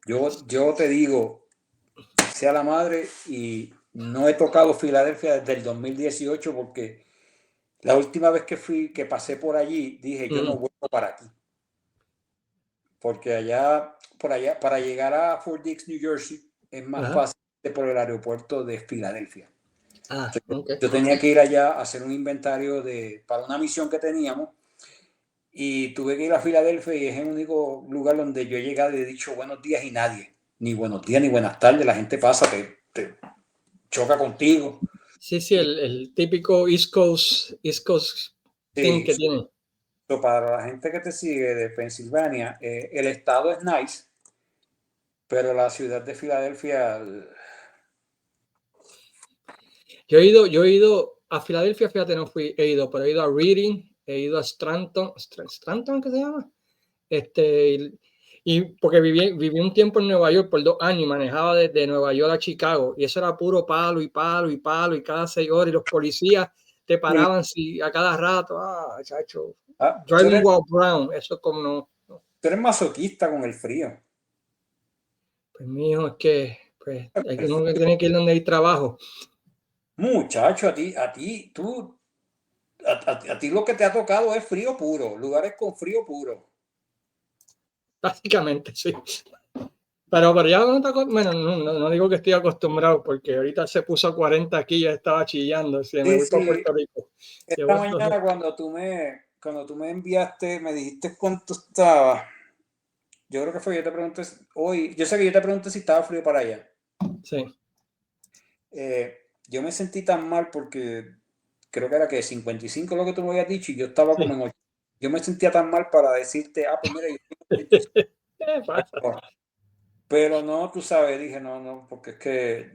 Yo te digo, sea la madre, y no he tocado Filadelfia desde el 2018 porque la última vez que pasé por allí, dije, yo no vuelvo para aquí. Porque por allá, para llegar a Fort Dix, New Jersey, es más fácil por el aeropuerto de Filadelfia. Okay. Yo tenía que ir allá a hacer un inventario para una misión que teníamos y tuve que ir a Filadelfia y es el único lugar donde yo he llegado y he dicho buenos días y nadie. Ni buenos días ni buenas tardes. La gente pasa, te choca contigo. Sí, el típico East Coast thing que tiene. Para la gente que te sigue de Pensilvania, el estado es nice, pero la ciudad de Filadelfia... Yo he ido a Filadelfia, fíjate, he ido, pero he ido a Reading, he ido a Scranton, ¿qué se llama? Y porque viví un tiempo en Nueva York por 2 años y manejaba desde Nueva York a Chicago, y eso era puro palo y cada 6 horas, y los policías te paraban a cada rato, chacho, driving while brown, eso es como no. Tú eres masoquista con el frío. Pues mío, es que pues, hay que tiene que ir donde hay trabajo. Muchacho, a ti lo que te ha tocado es frío puro, lugares con frío puro. Básicamente, sí. Pero ya no digo que estoy acostumbrado, porque ahorita se puso a 40 aquí, ya estaba chillando. Me gusta Puerto Rico. Esta mañana cuando tú me enviaste, me dijiste cuánto estaba. Yo creo que fue, yo te pregunté hoy, yo sé que yo te pregunté si estaba frío para allá. Sí. Yo me sentí tan mal porque creo que era que 55 lo que tú me habías dicho y yo estaba como en 8. Yo me sentía tan mal para decirte, pues mira, yo pero no, tú sabes, dije no, porque es que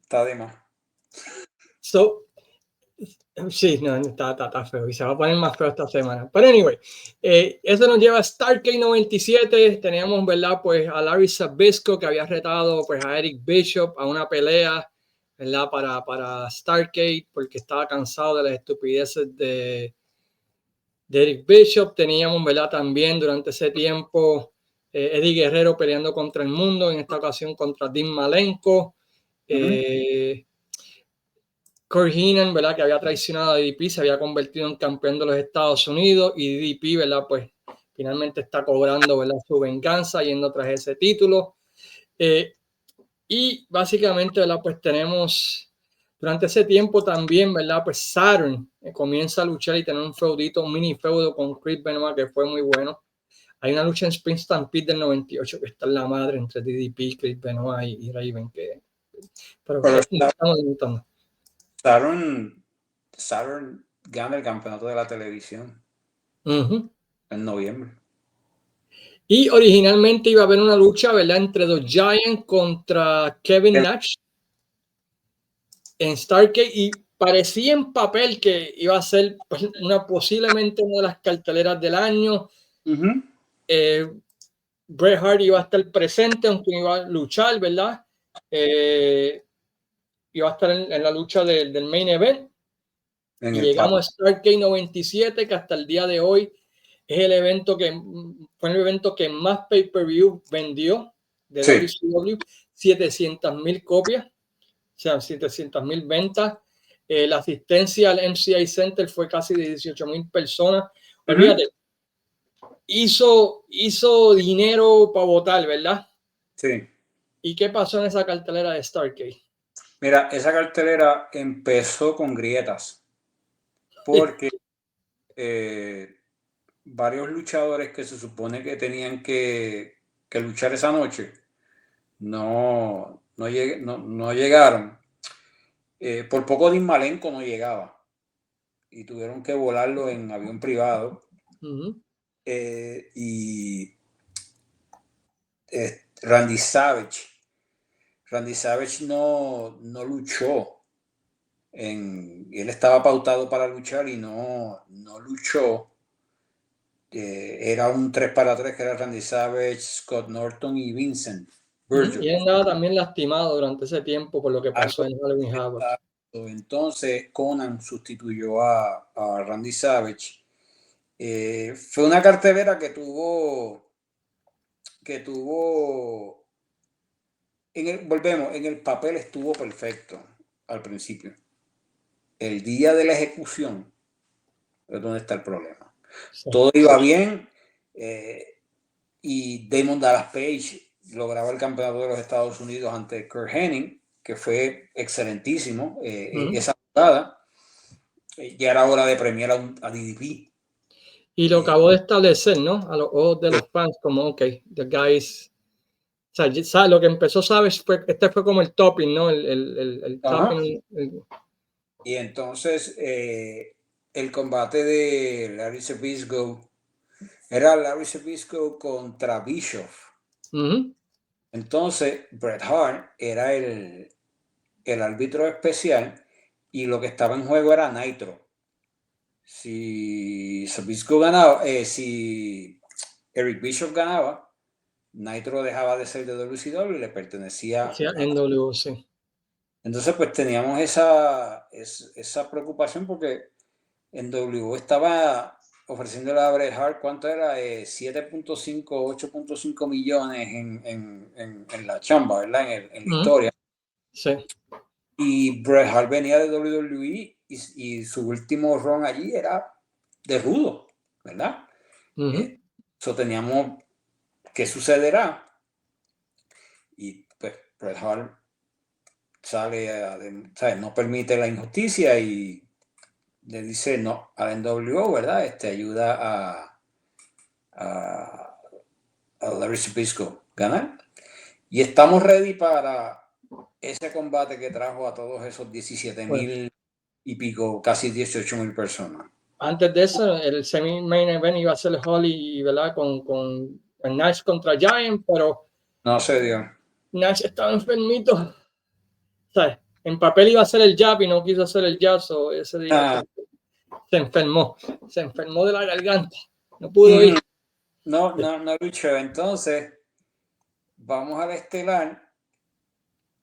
está de más. Sí, no, está feo y se va a poner más feo esta semana. Pero anyway, eso nos lleva a Starrcade 97. Teníamos, ¿verdad? Pues a Larry Zbyszko, que había retado pues a Eric Bishop a una pelea, ¿verdad? Para Starrcade, porque estaba cansado de las estupideces de Eric Bishop. Teníamos, ¿verdad? También durante ese tiempo Eddie Guerrero peleando contra el mundo, en esta ocasión contra Dean Malenko. Kurt Heenan, ¿verdad? Que había traicionado a DDP, se había convertido en campeón de los Estados Unidos y DDP, ¿verdad? Pues finalmente está cobrando, ¿verdad? Su venganza yendo tras ese título. Y básicamente, ¿verdad? Pues tenemos durante ese tiempo también, ¿verdad? Pues Saturn comienza a luchar y tener un feudito, un mini feudo con Chris Benoit que fue muy bueno. Hay una lucha en Spring Stampede del 98 que está en la madre entre DDP, Chris Benoit y Raven, pero estamos limitando. Saturn gana el campeonato de la televisión en noviembre. Y originalmente iba a haber una lucha, ¿verdad? Entre The Giant contra Kevin Nash en Starrcade, y parecía en papel que iba a ser pues, posiblemente una de las carteleras del año. Bret Hart iba a estar presente, aunque iba a luchar, ¿verdad? Iba a estar en la lucha del main event. Y llegamos a Starrcade 97, que hasta el día de hoy es el evento fue el evento que más pay-per-view vendió de WCW, 700,000 copias, o sea, 700,000 ventas. La asistencia al MCI Center fue casi de 18,000 personas. Olvídate, hizo dinero para votar, ¿verdad? Sí. ¿Y qué pasó en esa cartelera de Starrcade? Mira, esa cartelera empezó con grietas porque varios luchadores que se supone que tenían que luchar esa noche no llegaron. Por poco Dean Malenko no llegaba y tuvieron que volarlo en avión privado. Y Randy Savage no luchó. Él estaba pautado para luchar y no luchó. Era un 3-3 que era Randy Savage, Scott Norton y Vincent Virgil. Y él andaba también lastimado durante ese tiempo por lo que pasó en Halloween Havoc. Entonces Conan sustituyó a Randy Savage. Fue una cartelera que tuvo volvemos, en el papel estuvo perfecto al principio. El día de la ejecución es donde está el problema. Sí. Todo iba bien y Damon Dallas Page lograba el campeonato de los Estados Unidos ante Kurt Hennig, que fue excelentísimo esa jugada. Ya era hora de premiar a DDP. Y lo acabó de establecer, ¿no? A los ojos de los fans, como, ok, the guys... O sea, lo que empezó, ¿sabes? Este fue como el topping, ¿no? El topping. Y entonces el combate de Larry Zbyszko era Larry Zbyszko contra Bischoff. Entonces Bret Hart era el árbitro especial y lo que estaba en juego era Nitro. Si Zbyszko ganaba, si Eric Bischoff ganaba, Nitro dejaba de ser de WCW y le pertenecía a NWO, sí. Entonces, pues teníamos esa preocupación porque NWO estaba ofreciéndole a Bret Hart, ¿cuánto era? 7.5, 8.5 millones en la chamba, ¿verdad? En la historia. Sí. Y Bret Hart venía de WWE y su último run allí era de rudo, ¿verdad? Eso teníamos, ¿qué sucederá? Y pues Bret Hart sale, ¿sabes? No permite la injusticia y le dice no al NWO, ¿verdad? Ayuda a Larry Zbyszko ganar. Y estamos ready para ese combate que trajo a todos esos 17,000 y pico, casi 18,000 personas. Antes de eso, el semi-main event iba a ser Holly, ¿verdad? Con Nash contra Giant, pero no se dio. Nash estaba enfermito. ¿Sabes? En papel iba a ser el jab y no quiso hacer el jab, so ese día se enfermó de la garganta, no pudo ir. No luchó. Entonces, vamos al estelar,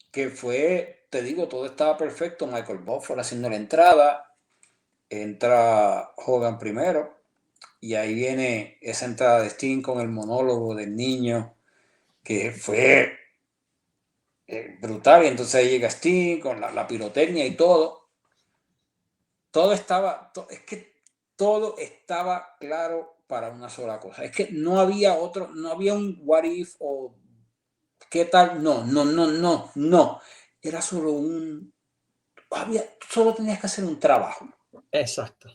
que fue, te digo, todo estaba perfecto. Michael Buffer haciendo la entrada, entra Hogan primero, y ahí viene esa entrada de Sting con el monólogo del niño, que fue brutal. Y entonces ahí llega Sting con la pirotecnia y todo. Todo estaba claro para una sola cosa. Es que no había un what if o qué tal. No. Era solo solo tenías que hacer un trabajo. Exacto.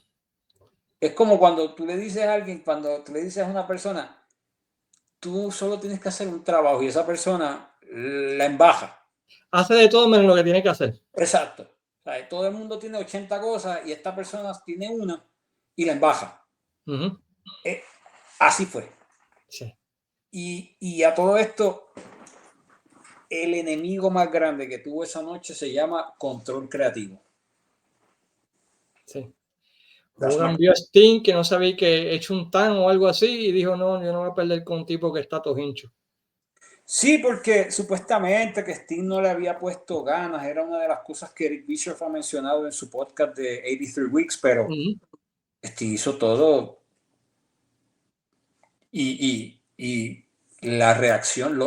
Es como cuando tú le dices a alguien, cuando tú le dices a una persona, tú solo tienes que hacer un trabajo y esa persona la embaja. Hace de todo menos lo que tiene que hacer. Exacto. O sea, todo el mundo tiene 80 cosas y esta persona tiene una y la embaja. Así fue. Sí. Y a todo esto, el enemigo más grande que tuvo esa noche se llama control creativo. Sí. Hogan vio a Sting, que no sabía que hecho un tan o algo así, y dijo, no, yo no voy a perder con un tipo que está todo hincho. Sí, porque supuestamente que Sting no le había puesto ganas, era una de las cosas que Eric Bischoff ha mencionado en su podcast de 83 Weeks, pero Sting hizo todo y la reacción,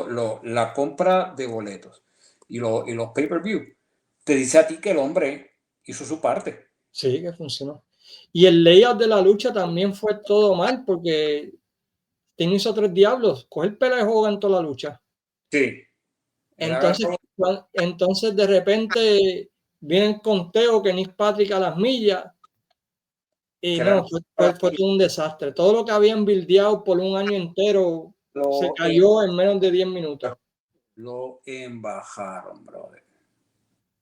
la compra de boletos y los pay-per-view te dice a ti que el hombre hizo su parte. Sí, que funcionó. Y el layout de la lucha también fue todo mal, porque Sting hizo 3 diablos, coge el pelo de Hogan toda la lucha. Sí. Entonces de repente viene el conteo que Nick Patrick a las millas Y no, fue todo un desastre. Todo lo que habían buildeado por un año entero se cayó en menos de 10 minutos. Lo embajaron, brother.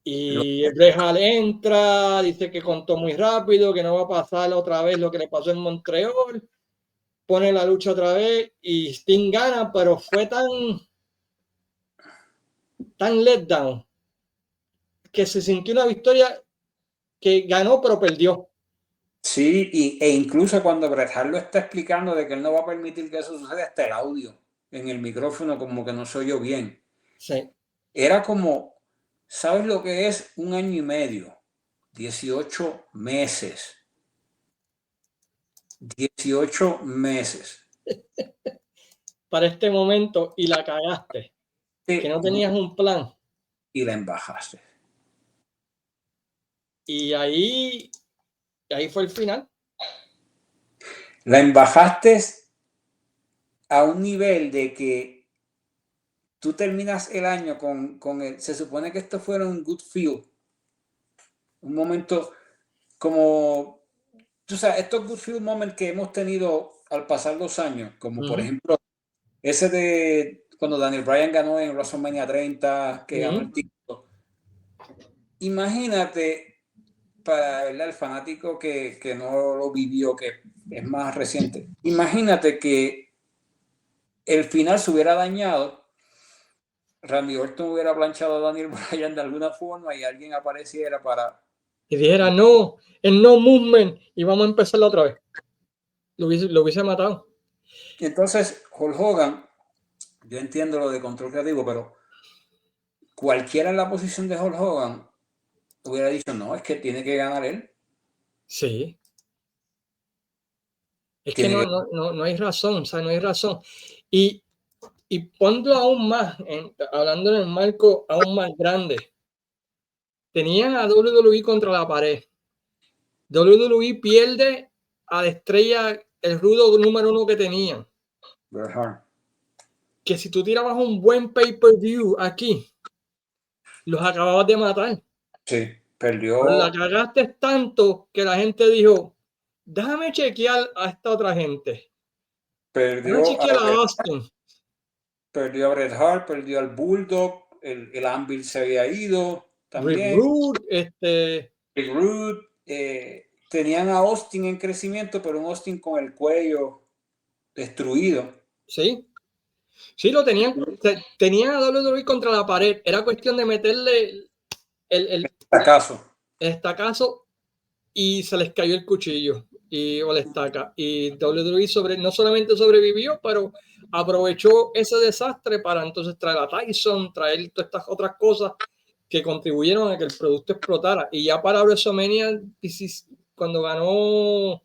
Y el Rejal entra, dice que contó muy rápido, que no va a pasar otra vez lo que le pasó en Montreal. Pone la lucha otra vez y Sting gana, pero fue tan letdown que se sintió una victoria que ganó pero perdió. Sí, e incluso cuando Bret Hart lo está explicando de que él no va a permitir que eso suceda, hasta el audio en el micrófono como que no se oyó bien. Sí. Era como, ¿sabes lo que es 1 año y medio? 18 meses. 18 meses. Para este momento y la cagaste. Que no tenías un plan. Y la embajaste. Y ahí fue el final. La embajaste a un nivel de que tú terminas el año con el, se supone que esto fuera un good feel. Un momento como, tú sabes, estos good feel moments que hemos tenido al pasar los años, como por ejemplo ese de cuando Daniel Bryan ganó en WrestleMania 30, que ganó el título. Imagínate para el fanático que no lo vivió, que es más reciente. Imagínate que el final se hubiera dañado, Randy Orton hubiera planchado a Daniel Bryan de alguna forma y alguien apareciera para... Y dijera, no, el no movement, y vamos a empezar otra vez. Lo hubiese matado. Entonces, Hulk Hogan, yo entiendo lo de control creativo, pero cualquiera en la posición de Hulk Hogan hubiera dicho, no, es que tiene que ganar él. Sí. Es que no hay razón, o sea, no hay razón. Y ponlo aún más, hablando en el marco aún más grande. Tenían a WWE contra la pared. WWE pierde a la estrella, el rudo número 1 que tenían. Que si tú tirabas un buen pay-per-view aquí, los acababas de matar. Sí, perdió. Pero la cagaste tanto que la gente dijo, déjame chequear a esta otra gente. Perdió a Austin. Perdió a Bret Hart, perdió al Bulldog, el Anvil se había ido también. Rick Rude, tenían a Austin en crecimiento, pero un Austin con el cuello destruido. Sí, sí, lo tenían. Tenían a WWE contra la pared. Era cuestión de meterle el estacazo y se les cayó el cuchillo o la estaca. Y WWE no solamente sobrevivió, pero aprovechó ese desastre para entonces traer a Tyson, traer todas estas otras cosas que contribuyeron a que el producto explotara. Y ya para WrestleMania, cuando ganó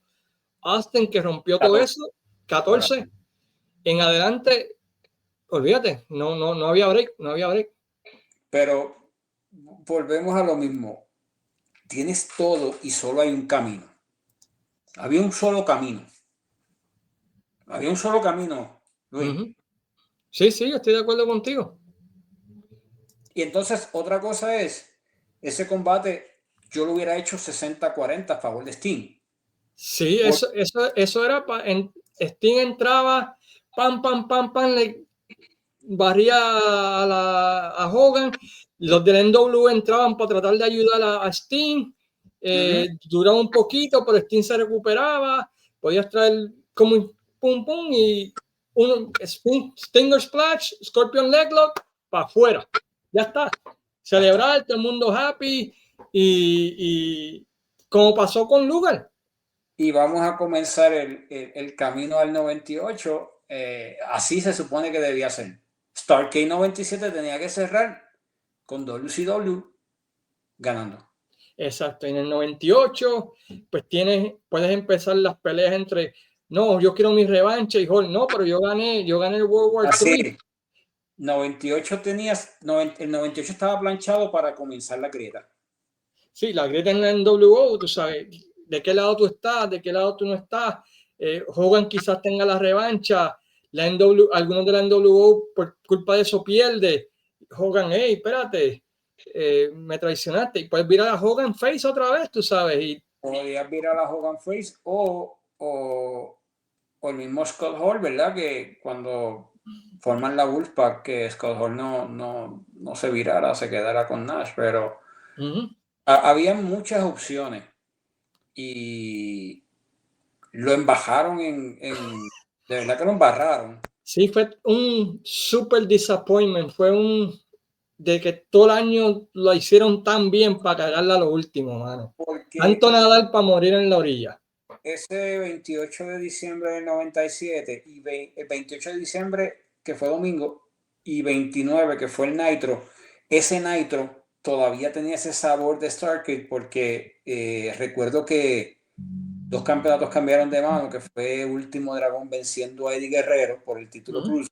Austin, que rompió todo eso, 14, en adelante, olvídate, no había break, no había break. Pero volvemos a lo mismo. Tienes todo y solo hay un camino. Había un solo camino. Había un solo camino, Luis. Sí, yo estoy de acuerdo contigo. Y entonces otra cosa es, ese combate yo lo hubiera hecho 60-40 a favor de Sting. Sí, eso era, Sting entraba, pam, le barría a Hogan, los del NWO entraban para tratar de ayudar a Sting, duraba un poquito, pero Sting se recuperaba, podías traer como un pum pum y un Stinger Splash, Scorpion Leglock, para afuera, ya está, celebrar, todo el mundo happy y como pasó con Luger. Y vamos a comenzar el camino al 98, así se supone que debía ser. Starrcade 97 tenía que cerrar con WCW ganando. Exacto, en el 98 pues puedes empezar las peleas entre, no, yo quiero mi revancha y Hulk, no, pero yo gané el World War III. 98 el 98 estaba planchado para comenzar la grieta. Sí, la grieta en la NWO, tú sabes, de qué lado tú estás, de qué lado tú no estás. Hogan quizás tenga la revancha, algunos de la NWO por culpa de eso pierde. Hogan, hey, espérate, me traicionaste. Y puedes virar a Hogan face otra vez, tú sabes, y podías virar a Hogan Face o el mismo Scott Hall, ¿verdad? Que cuando forman la Wolfpack, que Scott Hall no se virara, se quedara con Nash, pero había muchas opciones y lo embajaron de verdad que lo embarraron. Sí, fue un super disappointment, de que todo el año lo hicieron tan bien para cagarla a lo último, mano. Porque tanto nadar para morir en la orilla. Ese 28 de diciembre del 97 y el 28 de diciembre, que fue domingo, y 29, que fue el Nitro, ese Nitro todavía tenía ese sabor de Starrcade porque recuerdo que dos campeonatos cambiaron de mano, que fue Último Dragón venciendo a Eddie Guerrero por el título Cruz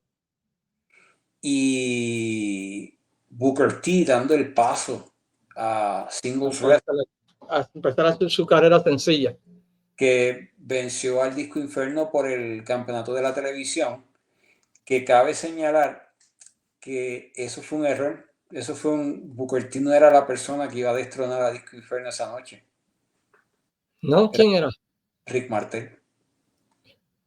y Booker T dando el paso a Singles Wrestling, a empezar a hacer su carrera sencilla, que venció al Disco Inferno por el campeonato de la televisión, que cabe señalar que eso fue un error. Eso fue Booker T no era la persona que iba a destronar a Disco Inferno esa noche. ¿No? ¿Quién era? Rick Martel.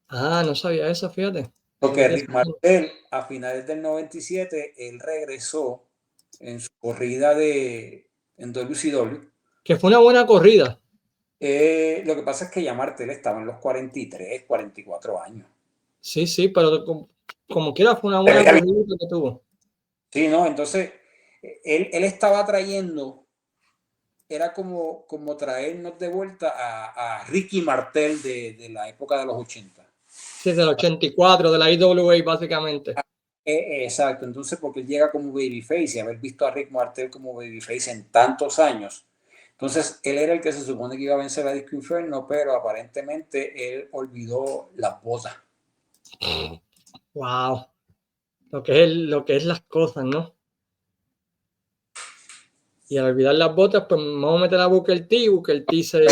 Ah, no sabía eso, fíjate. Porque Rick Martel, a finales del 97, él regresó en su corrida en WCW. Que fue una buena corrida. Lo que pasa es que ya Martel estaba en los 43, 44 años. Sí, pero como quiera fue una buena corrida que tuvo. Sí, no, entonces él estaba trayendo, era como traernos de vuelta a Ricky Martel de la época de los 80. Sí, del 84, de la IWA básicamente. Exacto, entonces porque él llega como babyface y haber visto a Rick Martel como babyface en tantos años. Entonces él era el que se supone que iba a vencer a Disco Inferno, pero aparentemente él olvidó las botas. Wow. Lo que es las cosas, ¿no? Y al olvidar las botas, pues vamos a meter a Booker T. Booker T se...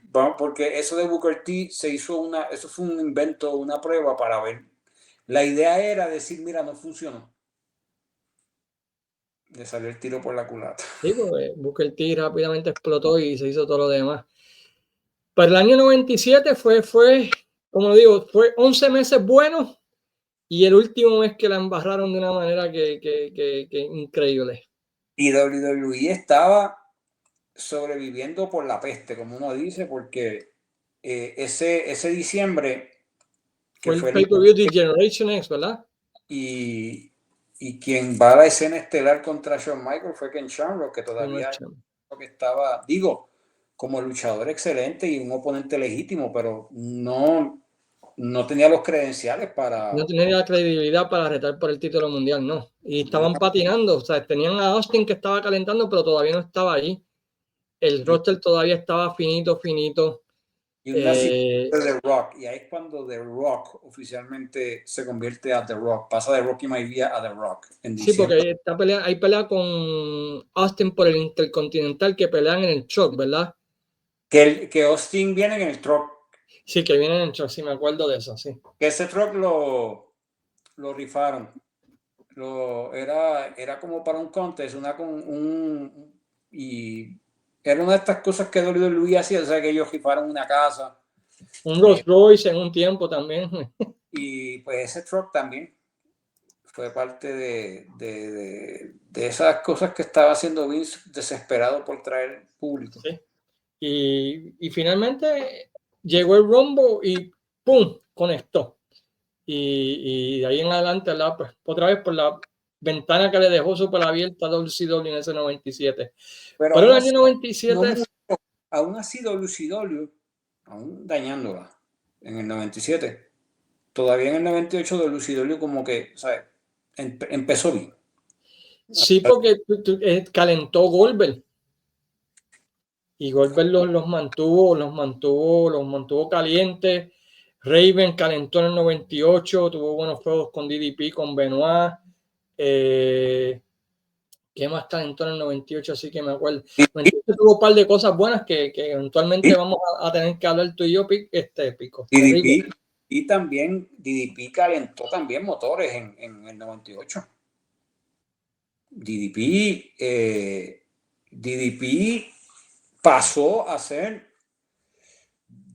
Vamos, porque eso de Booker T eso fue un invento, una prueba para ver. La idea era decir, mira, no funcionó. Le salió el tiro por la culata. Sí, pues Booker T rápidamente explotó y se hizo todo lo demás. Pero el año 97 fue, como lo digo, fue 11 meses buenos y el último mes que la embarraron de una manera que increíble. Y WWE estaba sobreviviendo por la peste, como uno dice, porque ese diciembre que fue el pay-per-view de Generation X, ¿verdad? Y quien va a la escena estelar contra Shawn Michaels fue Ken Shamrock, que todavía que estaba, digo, como luchador excelente y un oponente legítimo, pero no tenía los credenciales para... No tenía la credibilidad para retar por el título mundial, no. Y estaban patinando, o sea, tenían a Austin que estaba calentando, pero todavía no estaba allí. El roster todavía estaba finito. Y un nacimiento de The Rock, y ahí es cuando The Rock oficialmente se convierte a The Rock, pasa de Rocky Maivia a The Rock. Sí, porque hay pelea con Austin por el Intercontinental que pelean en el Truck, ¿verdad? Que Austin viene en el Truck. Sí, que viene en el Truck, sí, me acuerdo de eso, sí. Que ese Truck lo rifaron. Era como para un contest, y era una de estas cosas que WWE hacía, o sea, que ellos rifaron una casa. Un Rolls Royce en un tiempo también. Y pues ese truck también fue parte de esas cosas que estaba haciendo Vince desesperado por traer público. Sí. Y finalmente llegó el Rumble y ¡pum! Conectó. Y de ahí en adelante, pues, otra vez por la ventana que le dejó súper abierta a WCW en ese 97. Pero el año 97... aún así WCW, aún dañándola en el 97, todavía en el 98 WCW como que, ¿sabes? Empezó bien. Sí, porque calentó Goldberg. Y Goldberg los mantuvo calientes. Raven calentó en el 98, tuvo buenos juegos con DDP, con Benoit. ¿Qué más calentó en el 98? Así que me acuerdo. El 98 tuvo un par de cosas buenas que eventualmente vamos a tener que hablar tú y yo, Pico. DDP, y también DDP calentó también motores en el 98. DDP pasó a ser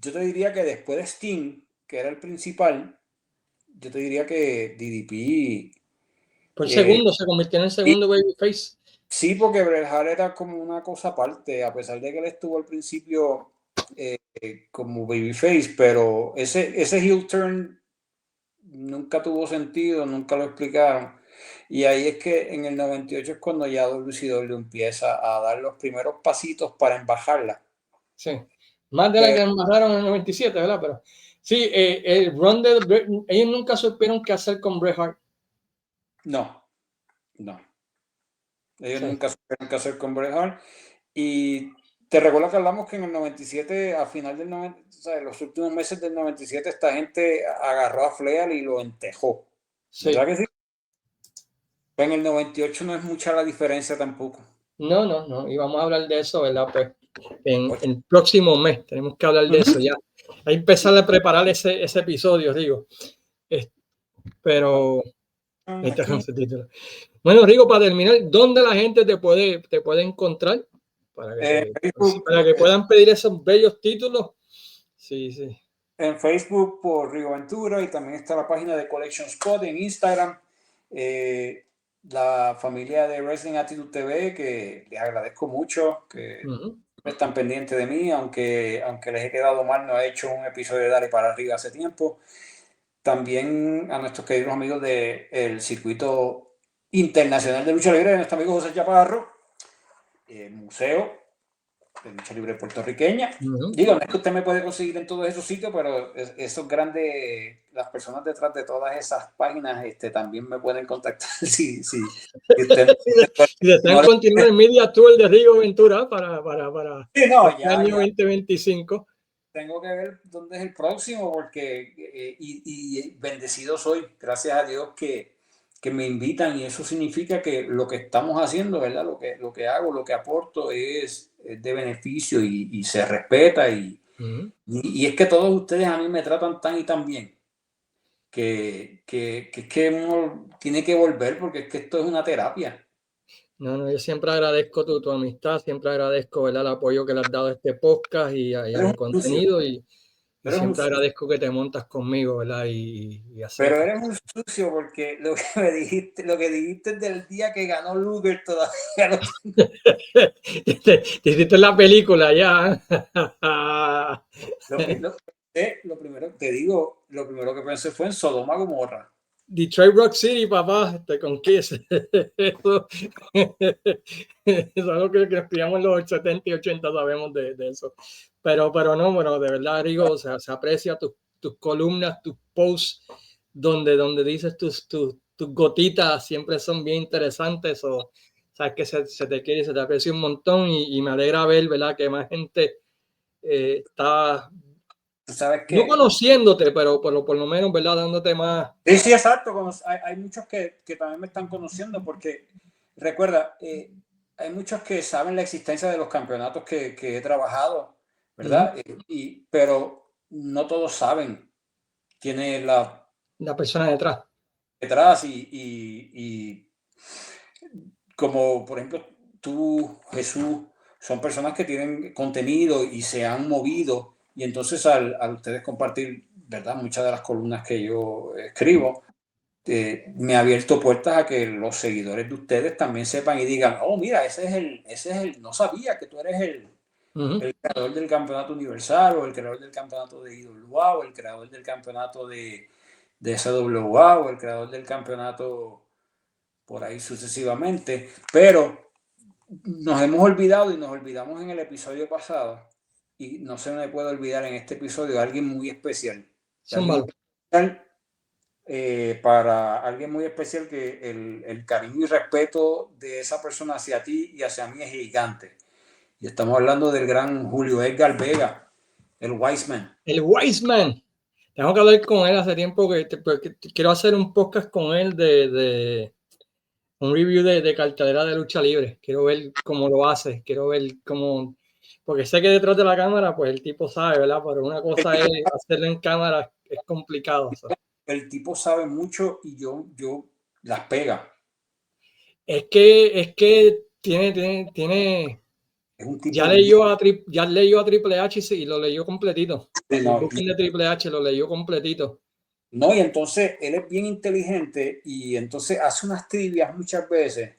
yo te diría que después de Sting, que era el principal, yo te diría que DDP... Por segundo, se convirtió en el segundo babyface. Sí, porque Bret Hart era como una cosa aparte, a pesar de que él estuvo al principio como babyface, pero ese heel turn nunca tuvo sentido, nunca lo explicaron. Y ahí es que en el 98 es cuando ya WCW empieza a dar los primeros pasitos para embajarla. Sí, más de la que embajaron en el 97, ¿verdad? Pero sí, el run de ellos nunca supieron qué hacer con Bret Hart. No. Ellos nunca supieron qué hacer con Bret Hart. Y te recuerdo que hablamos que en el 97, a final del 90, o sea, en los últimos meses del 97, esta gente agarró a Flair y lo entejó. Sí. ¿Verdad que sí? Pero en el 98 no es mucha la diferencia tampoco. No. Y vamos a hablar de eso, ¿verdad? Pues en el próximo mes tenemos que hablar de eso ya. Hay que empezar a preparar ese episodio, digo. Pero... Bueno, Rigo, para terminar, ¿dónde la gente te puede encontrar? Para que puedan pedir esos bellos títulos. Sí. En Facebook por Rigo Ventura, y también está la página de Collection Spot en Instagram. La familia de Wrestling Attitude TV, que les agradezco mucho, que están pendientes de mí, aunque les he quedado mal, no he hecho un episodio de Dale para Arriba hace tiempo. También a nuestros queridos amigos del circuito internacional de lucha libre, de nuestro amigo José Chaparro, el Museo de Lucha Libre Puertorriqueña. Digo, no es que usted me puede conseguir en todos esos sitios, pero esos grandes, las personas detrás de todas esas páginas también me pueden contactar si usted desean continuar el Media Tour de Rigo Ventura para el año 2025. Tengo que ver dónde es el próximo, porque y bendecido soy, gracias a Dios que me invitan, y eso significa que lo que estamos haciendo, ¿verdad? Lo que hago, lo que aporto es de beneficio y se respeta, y es que todos ustedes a mí me tratan tan y tan bien que uno tiene que volver, porque es que esto es una terapia. No, yo siempre agradezco tu amistad, siempre agradezco, ¿verdad?, el apoyo que le has dado a este podcast y a mi contenido, y siempre agradezco que te montas conmigo, ¿verdad? Pero eres un sucio, porque lo que dijiste del día que ganó Luger todavía lo te hiciste la película ya. Lo primero que pensé fue en Sodoma y Gomorra. Detroit Rock City, papá, con Kiss. Eso es algo que estudiamos en los 70 y 80, sabemos de eso. Pero no, bueno, de verdad, Rigo, o sea, se aprecia tus columnas, tus posts, donde dices tus gotitas, siempre son bien interesantes. O sabes que se te quiere, se te aprecia un montón, y me alegra ver, ¿verdad?, que más gente está... ¿Sabes qué? No conociéndote, pero por lo menos, ¿verdad?, dándote más. Sí, exacto. Hay muchos que también me están conociendo, porque recuerda, hay muchos que saben la existencia de los campeonatos que he trabajado, ¿verdad? Pero no todos saben quién es la persona detrás. Y como por ejemplo tú, Jesús, son personas que tienen contenido y se han movido, y entonces al ustedes compartir, ¿verdad?, muchas de las columnas que yo escribo, me ha abierto puertas a que los seguidores de ustedes también sepan y digan: oh, mira, ese es el, no sabía que tú eres el creador del campeonato universal, o el creador del campeonato de IWA, o el creador del campeonato de SWA, o el creador del campeonato por ahí sucesivamente. Pero nos hemos olvidado, y nos olvidamos en el episodio pasado, y no se me puede olvidar en este episodio, alguien muy especial. Para alguien muy especial, que el cariño y respeto de esa persona hacia ti y hacia mí es gigante. Y estamos hablando del gran Julio Edgar Vega, el Wiseman. El Wiseman. Tengo que hablar con él hace tiempo, que quiero hacer un podcast con él de un review de cartelera de lucha libre. Quiero ver cómo lo hace, quiero ver cómo... Porque sé que detrás de la cámara, pues el tipo sabe, ¿verdad? Pero una cosa es hacerlo en cámara, es complicado. El tipo sabe mucho, y yo las pega. Es que tiene Es un tipo ya leyó a Triple H y lo leyó completito. El booking de Triple H lo leyó completito. No, y entonces él es bien inteligente y entonces hace unas trivias muchas veces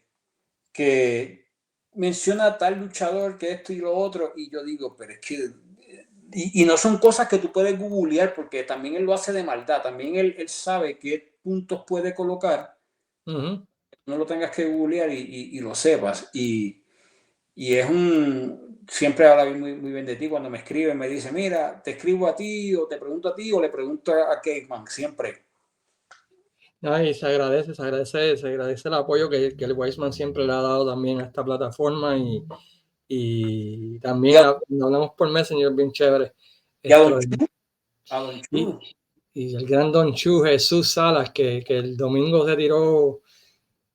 que menciona a tal luchador que esto y lo otro, y yo digo, pero es que... Y no son cosas que tú puedes googlear, porque también él lo hace de maldad, también él sabe qué puntos puede colocar, no lo tengas que googlear y lo sepas, y es siempre habla muy, muy bien de ti cuando me escribe, me dice, mira, te escribo a ti, o te pregunto a ti, o le pregunto a Caveman, siempre. Ay, se agradece el apoyo que el Wiseman siempre le ha dado también a esta plataforma y también hablamos por Messenger, bien chévere. Y a Don Chu. Y el gran Don Chu, Jesús Salas, que el domingo se tiró,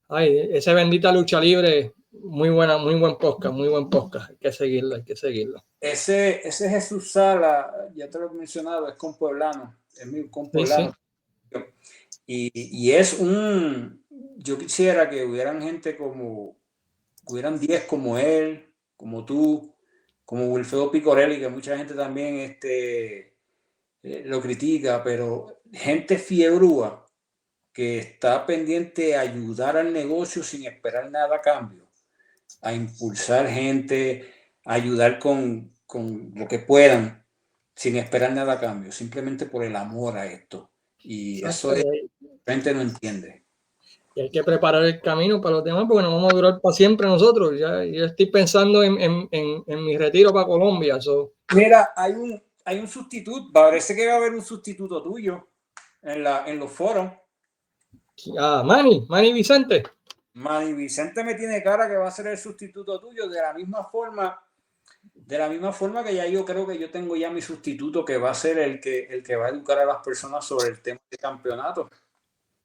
ay, esa bendita lucha libre, muy buen podcast, hay que seguirlo. Ese Jesús Sala, ya te lo he mencionado, es compueblano, es mi compueblano. Sí. Y es yo quisiera que hubieran 10 como él, como tú, como Wilfredo Picorelli, que mucha gente también lo critica, pero gente fiebrúa que está pendiente a ayudar al negocio sin esperar nada a cambio, a impulsar gente, a ayudar con lo que puedan, sin esperar nada a cambio, simplemente por el amor a esto. Y eso la gente no entiende. Y hay que preparar el camino para los demás, porque no vamos a durar para siempre nosotros. Yo estoy pensando en mi retiro para Colombia. Mira, hay un sustituto, parece que va a haber un sustituto tuyo en los foros. Manny Vicente. Manny Vicente me tiene cara que va a ser el sustituto tuyo, de la misma forma que ya yo creo que yo tengo ya mi sustituto, que va a ser el que va a educar a las personas sobre el tema de campeonato,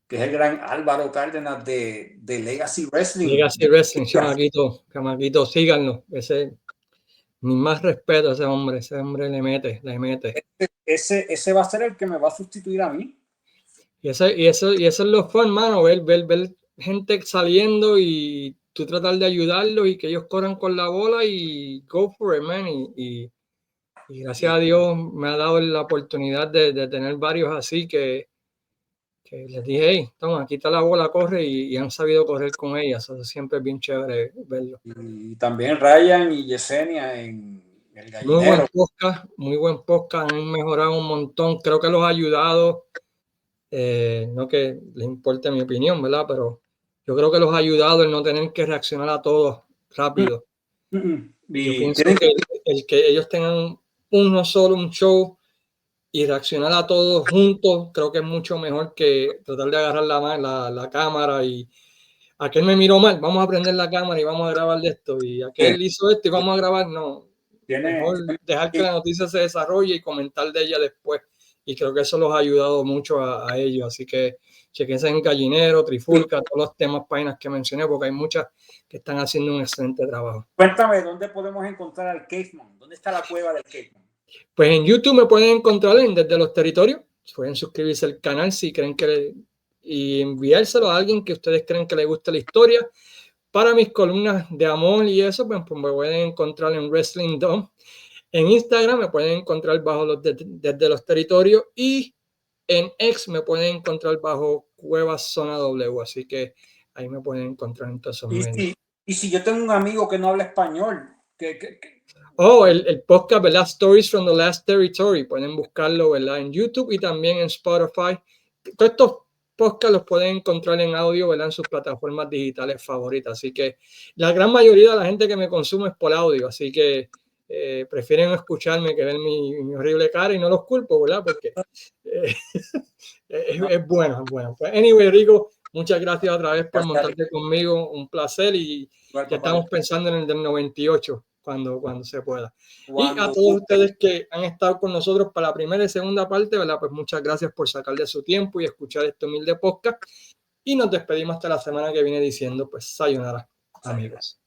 que es el gran Álvaro Cárdenas de Legacy Wrestling. Legacy Wrestling, chamaquito, síganlo. Ni más respeto a ese hombre le mete. Ese va a ser el que me va a sustituir a mí. Y eso es lo fun, hermano, ver gente saliendo y tú tratar de ayudarlos y que ellos corran con la bola y go for it, man. Y gracias a Dios me ha dado la oportunidad de tener varios así que les dije, hey, toma, aquí está la bola, corre, y han sabido correr con ella. Eso siempre es bien chévere verlo. Y también Ryan y Yesenia en El Gallinero. Muy buen podcast, han mejorado un montón. Creo que los ha ayudado, no que les importe mi opinión, ¿verdad? Pero yo creo que los ha ayudado el no tener que reaccionar a todos rápido. Yo pienso que el que ellos tengan un show y reaccionar a todos juntos, creo que es mucho mejor que tratar de agarrar la cámara y aquel me miró mal, vamos a prender la cámara y vamos a grabar de esto, y aquel hizo esto y vamos a grabar. No, mejor dejar que la noticia se desarrolle y comentar de ella después, y creo que eso los ha ayudado mucho a ellos, así que chequense en Gallinero, Trifulca, todos los temas, páginas que mencioné, porque hay muchas que están haciendo un excelente trabajo. Cuéntame, ¿dónde podemos encontrar al Caveman? ¿Dónde está la cueva del Caveman? Pues en YouTube me pueden encontrar Desde los Territorios. Pueden suscribirse al canal si creen y enviárselo a alguien que ustedes creen que le guste la historia. Para mis columnas de amor y eso, pues me pueden encontrar en Wrestling Dome. En Instagram me pueden encontrar bajo Desde los Territorios, y en X me pueden encontrar bajo Cuevas Zona W. Así que ahí me pueden encontrar en todos esos medios. Y si yo tengo un amigo que no habla español, el podcast, ¿verdad? Stories from the Last Territory. Pueden buscarlo, ¿verdad? En YouTube y también en Spotify. Todos estos podcasts los pueden encontrar en audio, ¿verdad? En sus plataformas digitales favoritas. Así que la gran mayoría de la gente que me consume es por audio. Así que prefieren escucharme que ver mi horrible cara, y no los culpo, ¿verdad? Porque es bueno. Pues, anyway, Rico, muchas gracias otra vez por montarte conmigo. Un placer, y ya estamos pensando en el del 98. Cuando se pueda. Y a todos ustedes que han estado con nosotros para la primera y segunda parte, ¿verdad? Pues muchas gracias por sacar de su tiempo y escuchar este humilde podcast. Y nos despedimos hasta la semana que viene diciendo, pues, sayonara, amigos.